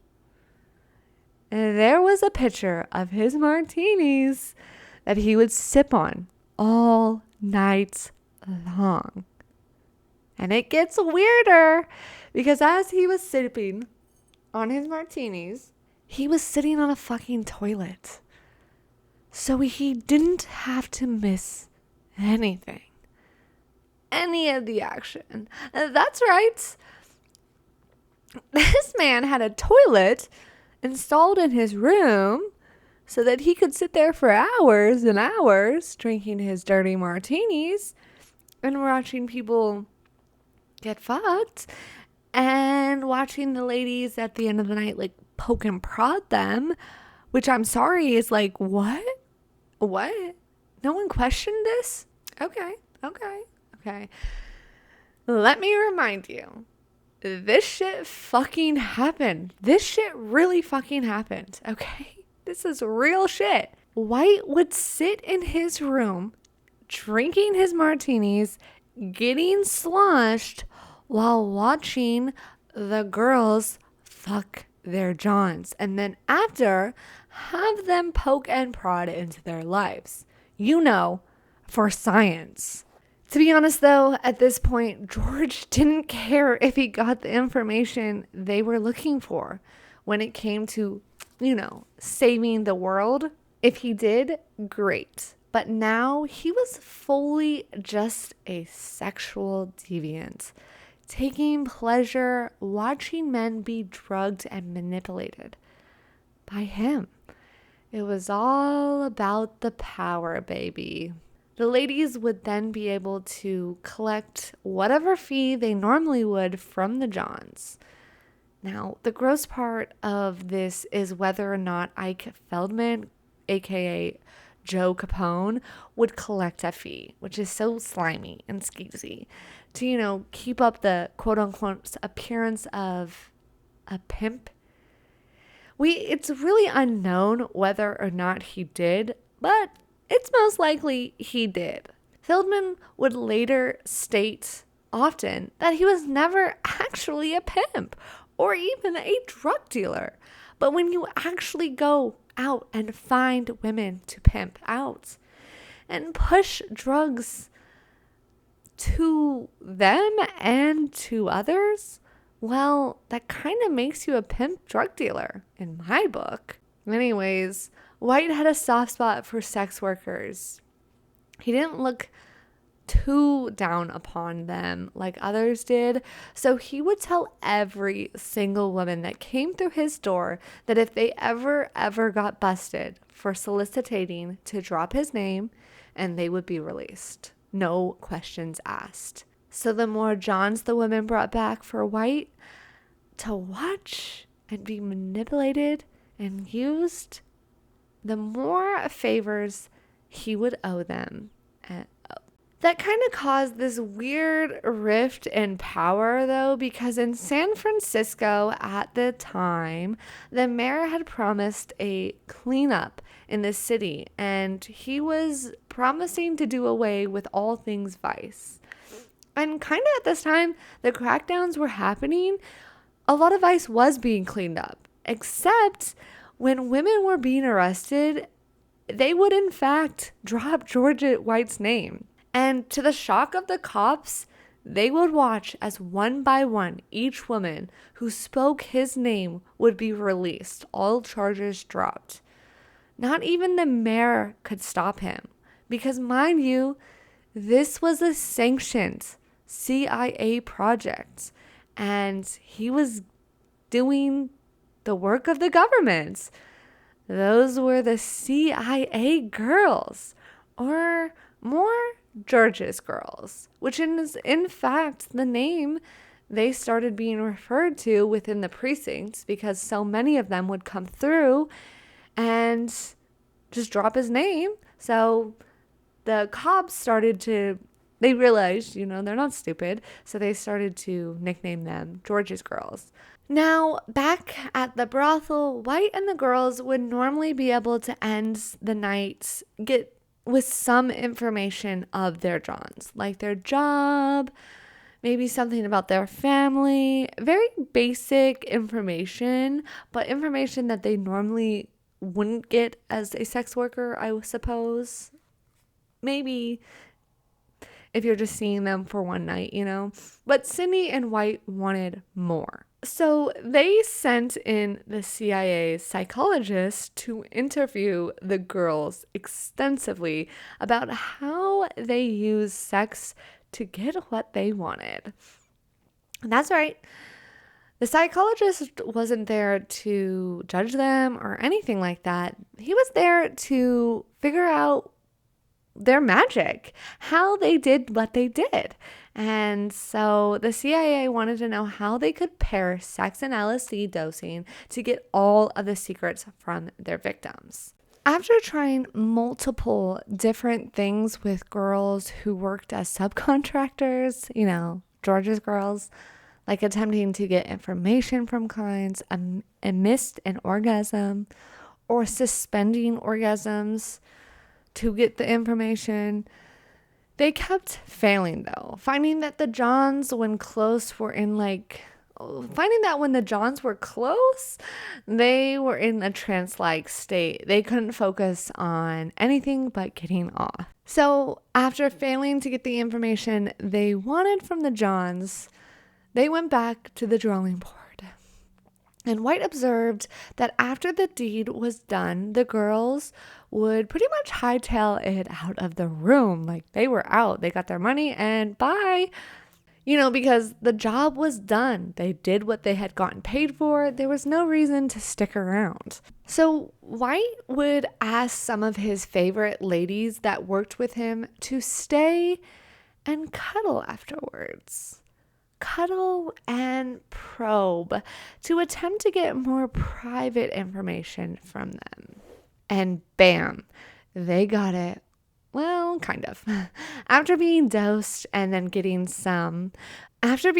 Speaker 1: And there was a picture of his martinis that he would sip on all night long. And it gets weirder because as he was sipping on his martinis, he was sitting on a fucking toilet. So he didn't have to miss anything. Any of the action. That's right. This man had a toilet installed in his room so that he could sit there for hours and hours drinking his dirty martinis and watching people get fucked and watching the ladies at the end of the night poke and prod them, which I'm sorry is what? No one questioned this? Okay. Let me remind you, this shit fucking happened. This shit really fucking happened, okay? This is real shit. White would sit in his room drinking his martinis, getting sloshed while watching the girls fuck their Johns. And then after, have them poke and prod into their lives. You know, for science. To be honest, though, at this point, George didn't care if he got the information they were looking for when it came to, saving the world. If he did, great. But now he was fully just a sexual deviant, taking pleasure watching men be drugged and manipulated by him. It was all about the power, baby. The ladies would then be able to collect whatever fee they normally would from the Johns. Now, the gross part of this is whether or not Ike Feldman, aka Joe Capone, would collect a fee, which is so slimy and skeezy, to, keep up the quote-unquote appearance of a pimp. It's really unknown whether or not he did, but it's most likely he did. Feldman would later state often that he was never actually a pimp or even a drug dealer. But when you actually go out and find women to pimp out and push drugs to them and to others, well, that kind of makes you a pimp drug dealer in my book. Anyways, White had a soft spot for sex workers. He didn't look too down upon them like others did, so he would tell every single woman that came through his door that if they ever got busted for soliciting, to drop his name and they would be released. No questions asked. So the more Johns the women brought back for White to watch and be manipulated and used, the more favors he would owe them. That kind of caused this weird rift in power, though, because in San Francisco at the time, the mayor had promised a cleanup in the city, and he was promising to do away with all things vice. And kind of at this time, the crackdowns were happening. A lot of vice was being cleaned up, except when women were being arrested, they would in fact drop George White's name. And to the shock of the cops, they would watch as one by one, each woman who spoke his name would be released, all charges dropped. Not even the mayor could stop him, because mind you, this was a sanctioned CIA project, and he was doing the work of the government. Those were the CIA girls, or more, George's girls, which is in fact the name they started being referred to within the precincts, because so many of them would come through and just drop his name. So the cops they realized, they're not stupid. So they started to nickname them George's girls. Now, back at the brothel, White and the girls would normally be able to end the night, get with some information of their Johns, like their job, maybe something about their family, very basic information, but information that they normally wouldn't get as a sex worker, I suppose. Maybe if you're just seeing them for one night, But Sydney and White wanted more. So they sent in the CIA psychologist to interview the girls extensively about how they use sex to get what they wanted. And that's right. The psychologist wasn't there to judge them or anything like that. He was there to figure out their magic, how they did what they did. And so the CIA wanted to know how they could pair sex and LSD dosing to get all of the secrets from their victims. After trying multiple different things with girls who worked as subcontractors, George's girls, like attempting to get information from clients, missed an orgasm, or suspending orgasms to get the information. They kept failing though, finding that when the Johns were close, they were in a trance-like state. They couldn't focus on anything but getting off. So after failing to get the information they wanted from the Johns, they went back to the drawing board. And White observed that after the deed was done, the girls would pretty much hightail it out of the room. Like, they were out, they got their money, and bye. Because the job was done. They did what they had gotten paid for. There was no reason to stick around. So White would ask some of his favorite ladies that worked with him to stay and cuddle afterwards. Cuddle and probe to attempt to get more private information from them. And bam, they got it. Well, kind of. After being dosed and then getting some, the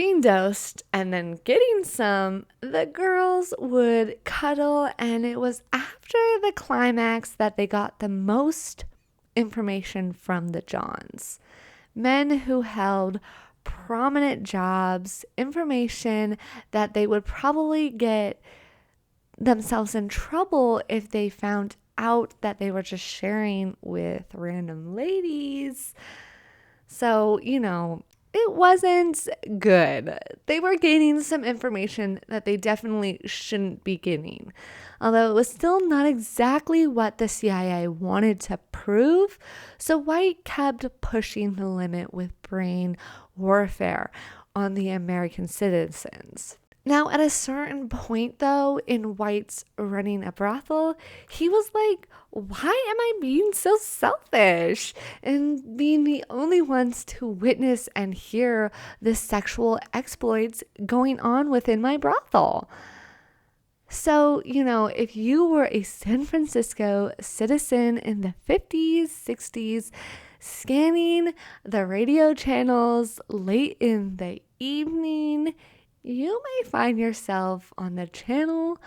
Speaker 1: girls would cuddle, and it was after the climax that they got the most information from the Johns. Men who held prominent jobs, information that they would probably get themselves in trouble if they found out that they were just sharing with random ladies. So, it wasn't good. They were gaining some information that they definitely shouldn't be getting. Although it was still not exactly what the CIA wanted to prove, so White kept pushing the limit with brain warfare on the American citizens. Now, at a certain point, though, in White's running a brothel, he was like, why am I being so selfish and being the only ones to witness and hear the sexual exploits going on within my brothel? So, if you were a San Francisco citizen in the 50s, 60s, scanning the radio channels late in the evening, you may find yourself on the channel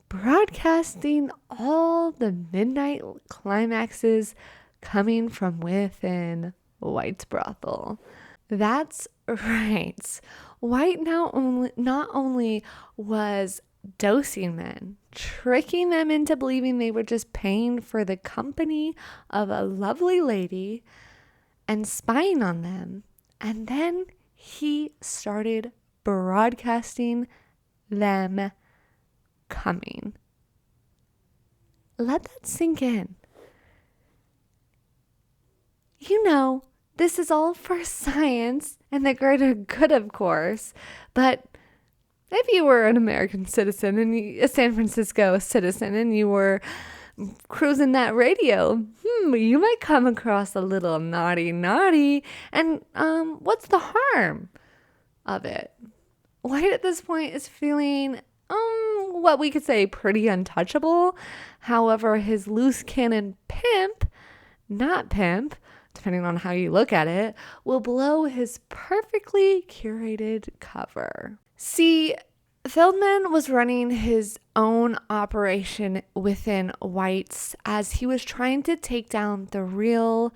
Speaker 1: broadcasting all the midnight climaxes coming from within White's brothel. That's right. White not only was dosing men, tricking them into believing they were just paying for the company of a lovely lady and spying on them, and then he started broadcasting them coming. Let that sink in. This is all for science and the greater good, of course, but if you were an American citizen and a San Francisco citizen and you were cruising that radio, you might come across a little naughty, and what's the harm of it? White at this point is feeling, what we could say pretty untouchable. However, his loose cannon not pimp, depending on how you look at it, will blow his perfectly curated cover. See, Feldman was running his own operation within White's as he was trying to take down the real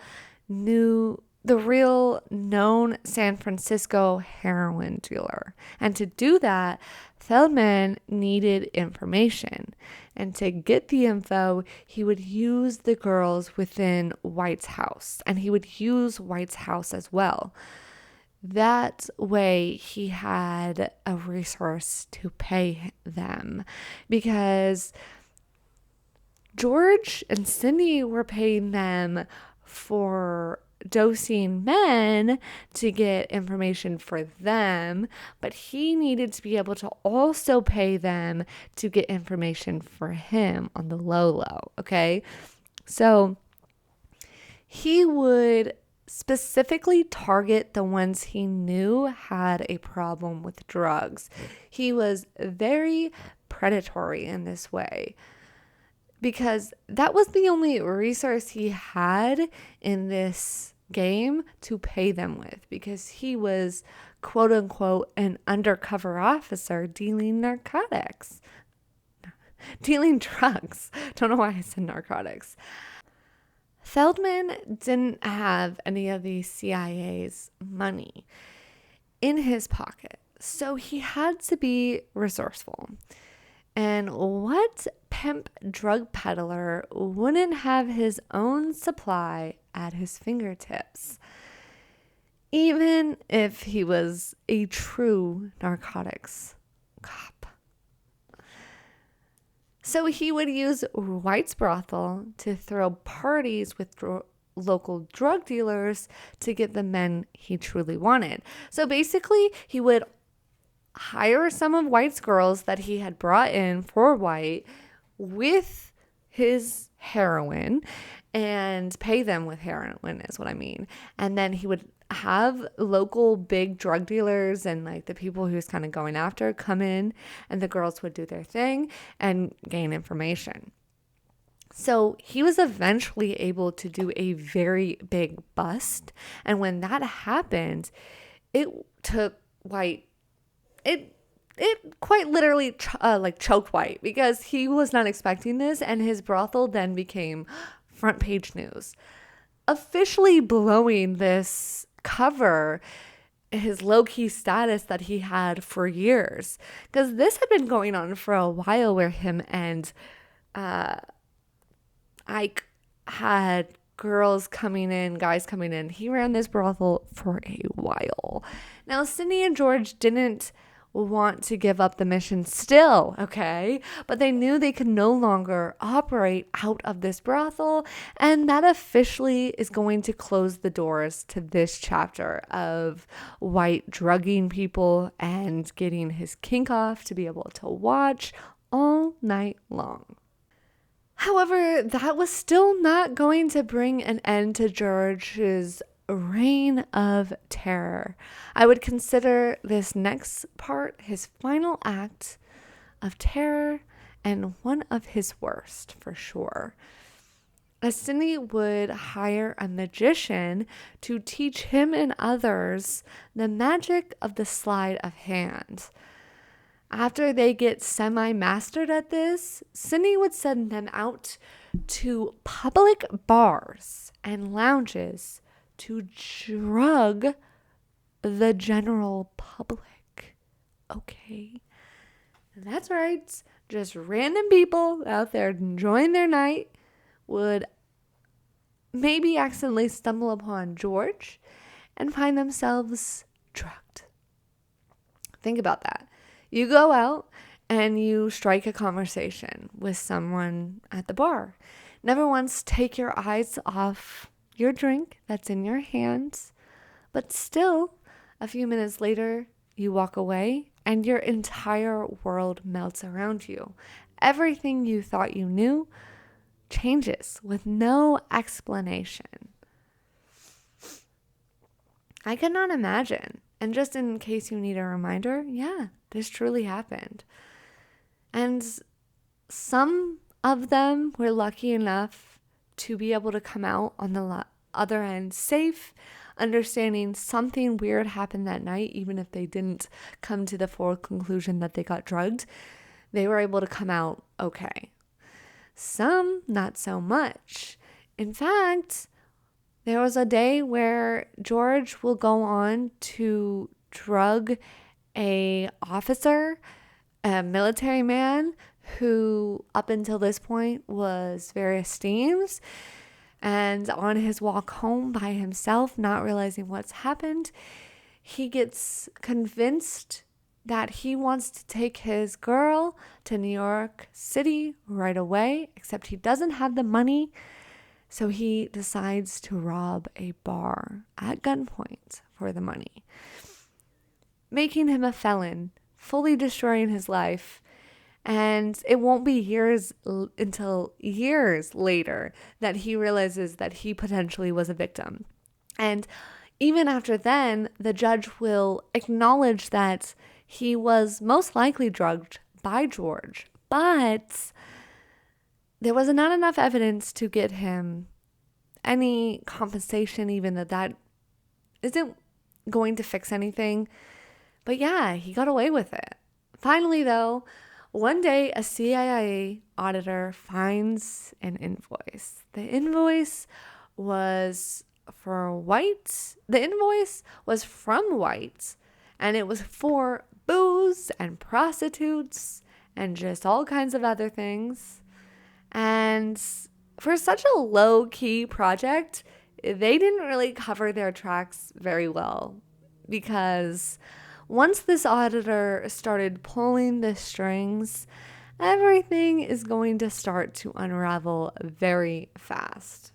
Speaker 1: known San Francisco heroin dealer. And to do that, Feldman needed information. And to get the info, he would use the girls within White's house. And he would use White's house as well. That way he had a resource to pay them. Because George and Cindy were paying them for dosing men to get information for them, but he needed to be able to also pay them to get information for him on the low, okay? So he would specifically target the ones he knew had a problem with drugs. He was very predatory in this way, because that was the only resource he had in this game to pay them with, because he was, quote unquote, an undercover officer dealing narcotics. dealing drugs. Don't know why I said narcotics. Feldman didn't have any of the CIA's money in his pocket, so he had to be resourceful. And what pimp drug peddler wouldn't have his own supply at his fingertips, even if he was a true narcotics cop? So he would use White's brothel to throw parties with local drug dealers to get the men he truly wanted. So basically, he would hire some of White's girls that he had brought in for White with his heroin and pay them with heroin is what I mean. And then he would have local big drug dealers and like the people he was kind of going after come in, and the girls would do their thing and gain information. So he was eventually able to do a very big bust. And when that happened, it took White, it quite literally choked White, because he was not expecting this, and his brothel then became front page news, officially blowing this cover his low-key status that he had for years, because this had been going on for a while, where him and Ike had girls coming in, guys coming in. He ran this brothel for a while. Now, Cindy and George didn't want to give up the mission still, okay? But they knew they could no longer operate out of this brothel, and that officially is going to close the doors to this chapter of White drugging people and getting his kink off to be able to watch all night long. However, that was still not going to bring an end to George's reign of terror. I would consider this next part his final act of terror, and one of his worst for sure. As Cindy would hire a magician to teach him and others the magic of the sleight of hand. After they get semi-mastered at this, Cindy would send them out to public bars and lounges to drug the general public. Okay. That's right. Just random people out there enjoying their night would maybe accidentally stumble upon George and find themselves drugged. Think about that. You go out and you strike a conversation with someone at the bar. Never once take your eyes off your drink that's in your hands, but still, a few minutes later, you walk away and your entire world melts around you. Everything you thought you knew changes with no explanation. I could not imagine. And just in case you need a reminder, yeah, this truly happened. And some of them were lucky enough to be able to come out on the other end safe, understanding something weird happened that night, even if they didn't come to the full conclusion that they got drugged. They were able to come out okay. Some, not so much. In fact, there was a day where George will go on to drug a officer, a military man who up until this point was very esteemed. And on his walk home by himself, not realizing what's happened, he gets convinced that he wants to take his girl to New York City right away, except he doesn't have the money. So he decides to rob a bar at gunpoint for the money, making him a felon, fully destroying his life. And it won't be until years later that he realizes that he potentially was a victim. And even after then, the judge will acknowledge that he was most likely drugged by George, but there was not enough evidence to get him any compensation, even though that isn't going to fix anything. But yeah, he got away with it. Finally, though, One day, a CIA auditor finds an invoice. The invoice was for whites. The invoice was from whites, and it was for booze and prostitutes and just all kinds of other things. And for such a low-key project, they didn't really cover their tracks very well, because once this auditor started pulling the strings, everything is going to start to unravel very fast.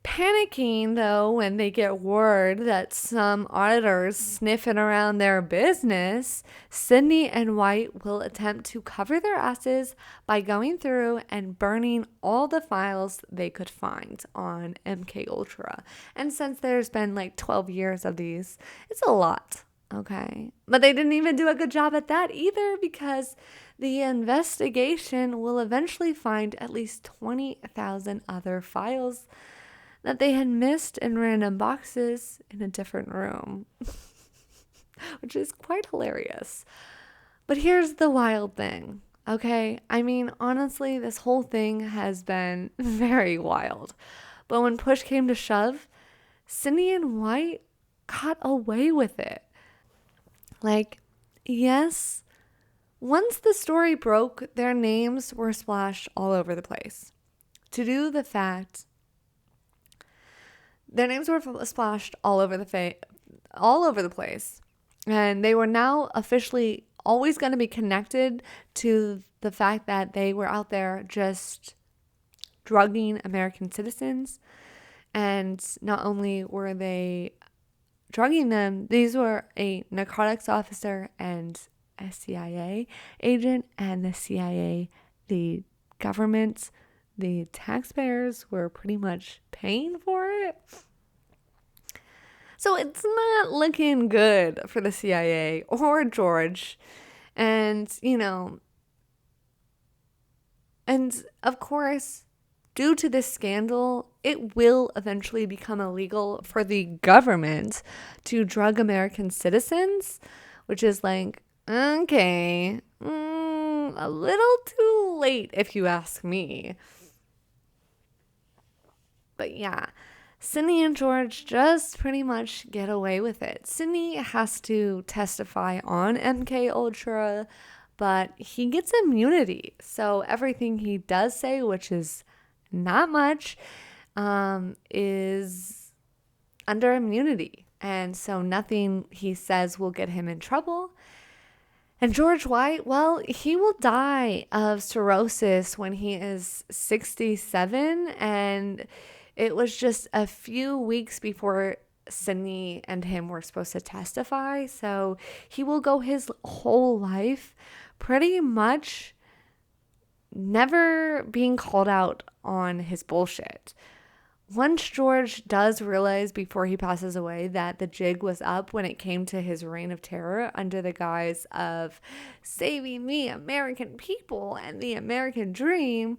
Speaker 1: Panicking, though, when they get word that some auditors sniffing around their business, Sydney and White will attempt to cover their asses by going through and burning all the files they could find on MK Ultra. And since there's been like 12 years of these, it's a lot, okay? But they didn't even do a good job at that either, because the investigation will eventually find at least 20,000 other files that they had missed in random boxes in a different room, which is quite hilarious. But here's the wild thing, okay? I mean, honestly, this whole thing has been very wild. But when push came to shove, Sydney and White got away with it. Like, yes, once the story broke, their names were splashed all over the place. Their names were splashed all over the place. And they were now officially always going to be connected to the fact that they were out there just drugging American citizens. And not only were they drugging them, these were a narcotics officer and a CIA agent, and the CIA, the government, the taxpayers were pretty much paying for it. So it's not looking good for the CIA or George. And, and of course, due to this scandal, it will eventually become illegal for the government to drug American citizens, which is like, okay, a little too late if you ask me. But yeah, Sydney and George just pretty much get away with it. Sydney has to testify on MK Ultra, but he gets immunity. So everything he does say, which is not much, is under immunity. And so nothing he says will get him in trouble. And George White, well, he will die of cirrhosis when he is 67, and it was just a few weeks before Sydney and him were supposed to testify. So he will go his whole life pretty much never being called out on his bullshit. Once George does realize before he passes away that the jig was up when it came to his reign of terror under the guise of saving the American people and the American dream,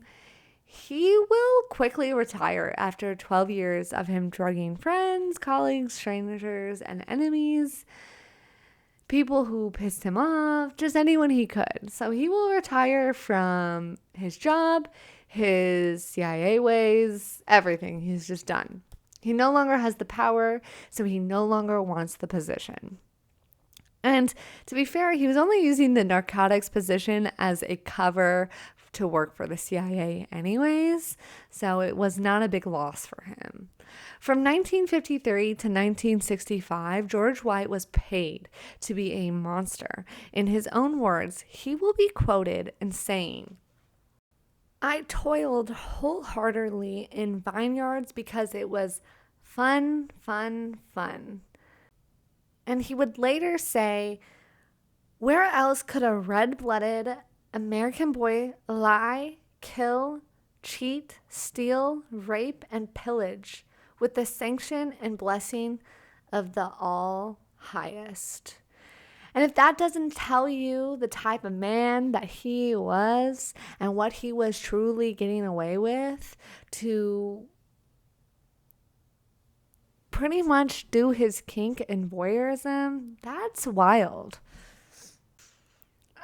Speaker 1: he will quickly retire after 12 years of him drugging friends, colleagues, strangers, and enemies, people who pissed him off, just anyone he could. So he will retire from his job, his CIA ways, everything. He's just done. He no longer has the power, so he no longer wants the position. And to be fair, he was only using the narcotics position as a cover to work for the CIA anyways, so it was not a big loss for him. From 1953 to 1965, George White was paid to be a monster. In his own words, he will be quoted in saying, "I toiled wholeheartedly in vineyards because it was fun, fun, fun." And he would later say, "Where else could a red-blooded American boy lie, kill, cheat, steal, rape, and pillage with the sanction and blessing of the All-Highest?" And if that doesn't tell you the type of man that he was and what he was truly getting away with to pretty much do his kink and voyeurism, that's wild.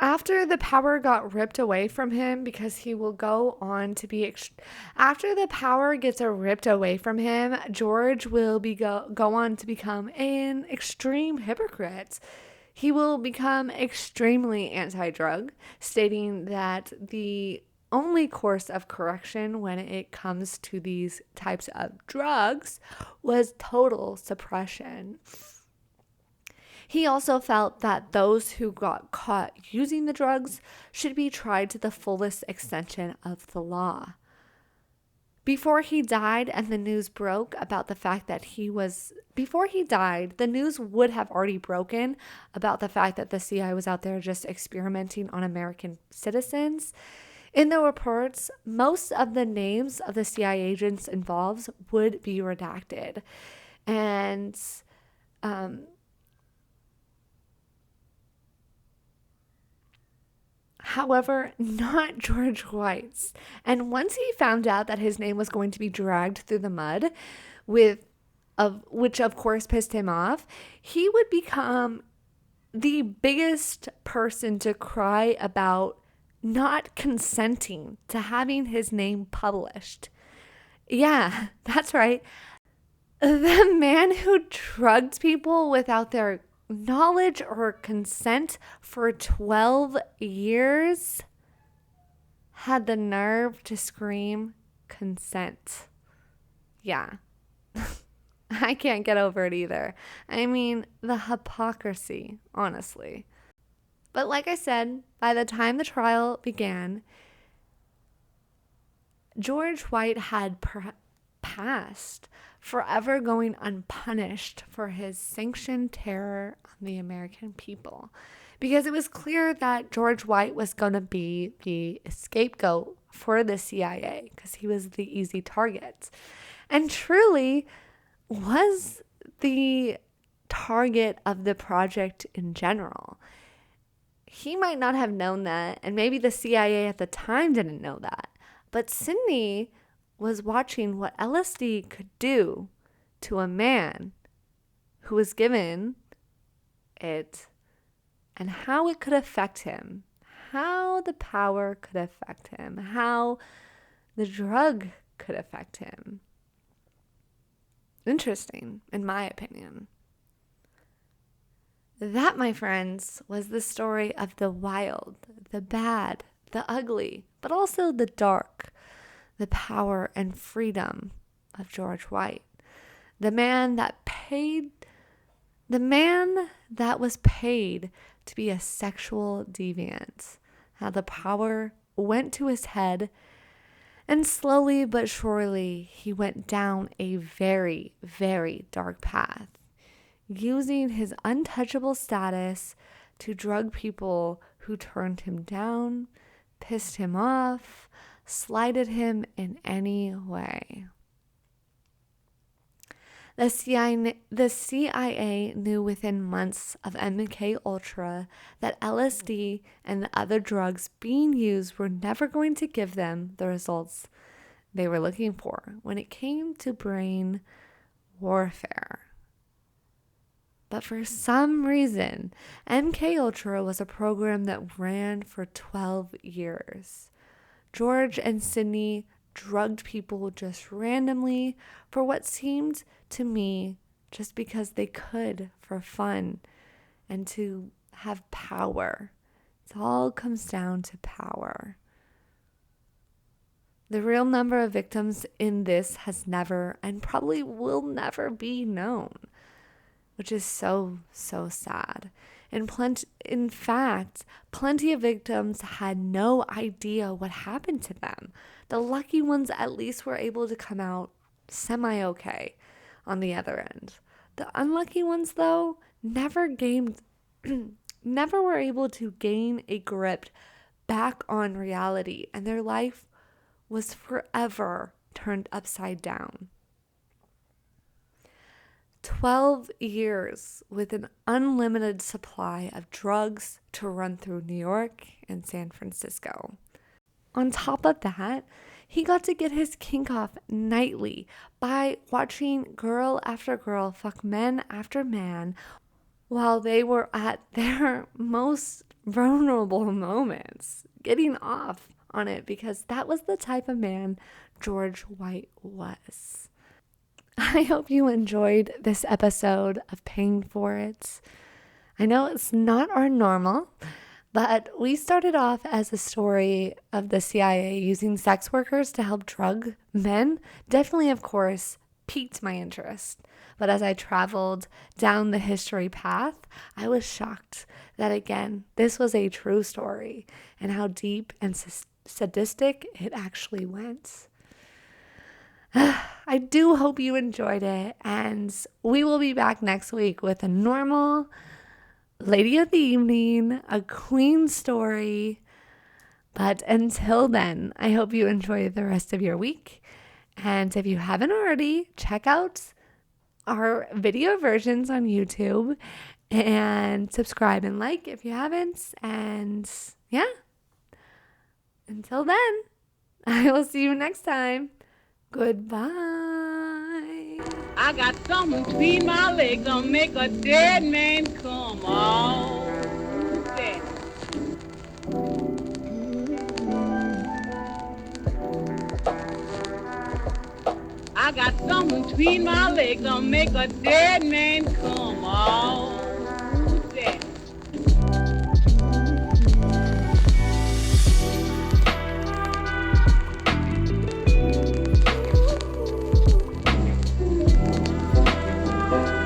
Speaker 1: After the power got ripped away from him, because he will go on to be after the power gets ripped away from him, George will go on to become an extreme hypocrite. He will become extremely anti-drug, stating that the only course of correction when it comes to these types of drugs was total suppression. He also felt that those who got caught using the drugs should be tried to the fullest extension of the law. Before he died and the news broke about the fact that before he died, the news would have already broken about the fact that the CIA was out there just experimenting on American citizens. In the reports, most of the names of the CIA agents involved would be redacted. And, however, not George White's. And once he found out that his name was going to be dragged through the mud, which of course pissed him off, he would become the biggest person to cry about not consenting to having his name published. Yeah, that's right. The man who drugged people without their knowledge or consent for 12 years had the nerve to scream consent. Yeah. I can't get over it either. I mean, the hypocrisy, honestly. But like I said, by the time the trial began, George White had passed, forever going unpunished for his sanctioned terror on the American people. Because it was clear that George White was going to be the scapegoat for the CIA because he was the easy target. And truly was the target of the project in general. He might not have known that, and maybe the CIA at the time didn't know that. But Sydney was watching what LSD could do to a man who was given it and how it could affect him, how the power could affect him, how the drug could affect him. Interesting, in my opinion. That, my friends, was the story of the wild, the bad, the ugly, but also the dark, the power and freedom of George White. The man that was paid to be a sexual deviant. How the power went to his head, and slowly but surely he went down a very, very dark path, using his untouchable status to drug people who turned him down, pissed him off, slighted him in any way. The CIA knew within months of MK Ultra that LSD and the other drugs being used were never going to give them the results they were looking for when it came to brain warfare. But for some reason, MK Ultra was a program that ran for 12 years. George and Sydney drugged people just randomly for what seemed to me just because they could, for fun and to have power. It all comes down to power. The real number of victims in this has never and probably will never be known, which is so, so sad. And in fact, plenty of victims had no idea what happened to them. The lucky ones at least were able to come out semi-okay on the other end. The unlucky ones, though, never were able to gain a grip back on reality, and their life was forever turned upside down. 12 years with an unlimited supply of drugs to run through New York and San Francisco. On top of that, he got to get his kink off nightly by watching girl after girl fuck man after man while they were at their most vulnerable moments, getting off on it because that was the type of man George White was. I hope you enjoyed this episode of Paying for It. I know it's not our normal, but we started off as a story of the CIA using sex workers to help drug men. Definitely, of course, piqued my interest. But as I traveled down the history path, I was shocked that, again, this was a true story and how deep and sadistic it actually went. I do hope you enjoyed it, and we will be back next week with a normal lady of the evening, a queen story. But until then, I hope you enjoy the rest of your week. And if you haven't already, check out our video versions on YouTube and subscribe and like if you haven't. And yeah, until then, I will see you next time. Goodbye.
Speaker 2: I got something between my legs that'll make a dead man come. Oh, that. I got something between my legs that'll make a dead man come. Oh, that.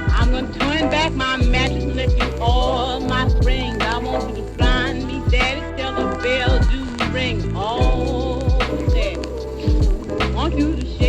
Speaker 2: I'm gonna turn back my mattress and let you all my springs. I want you to blind me, daddy, till the bell do ring. Oh, that. Want you to share.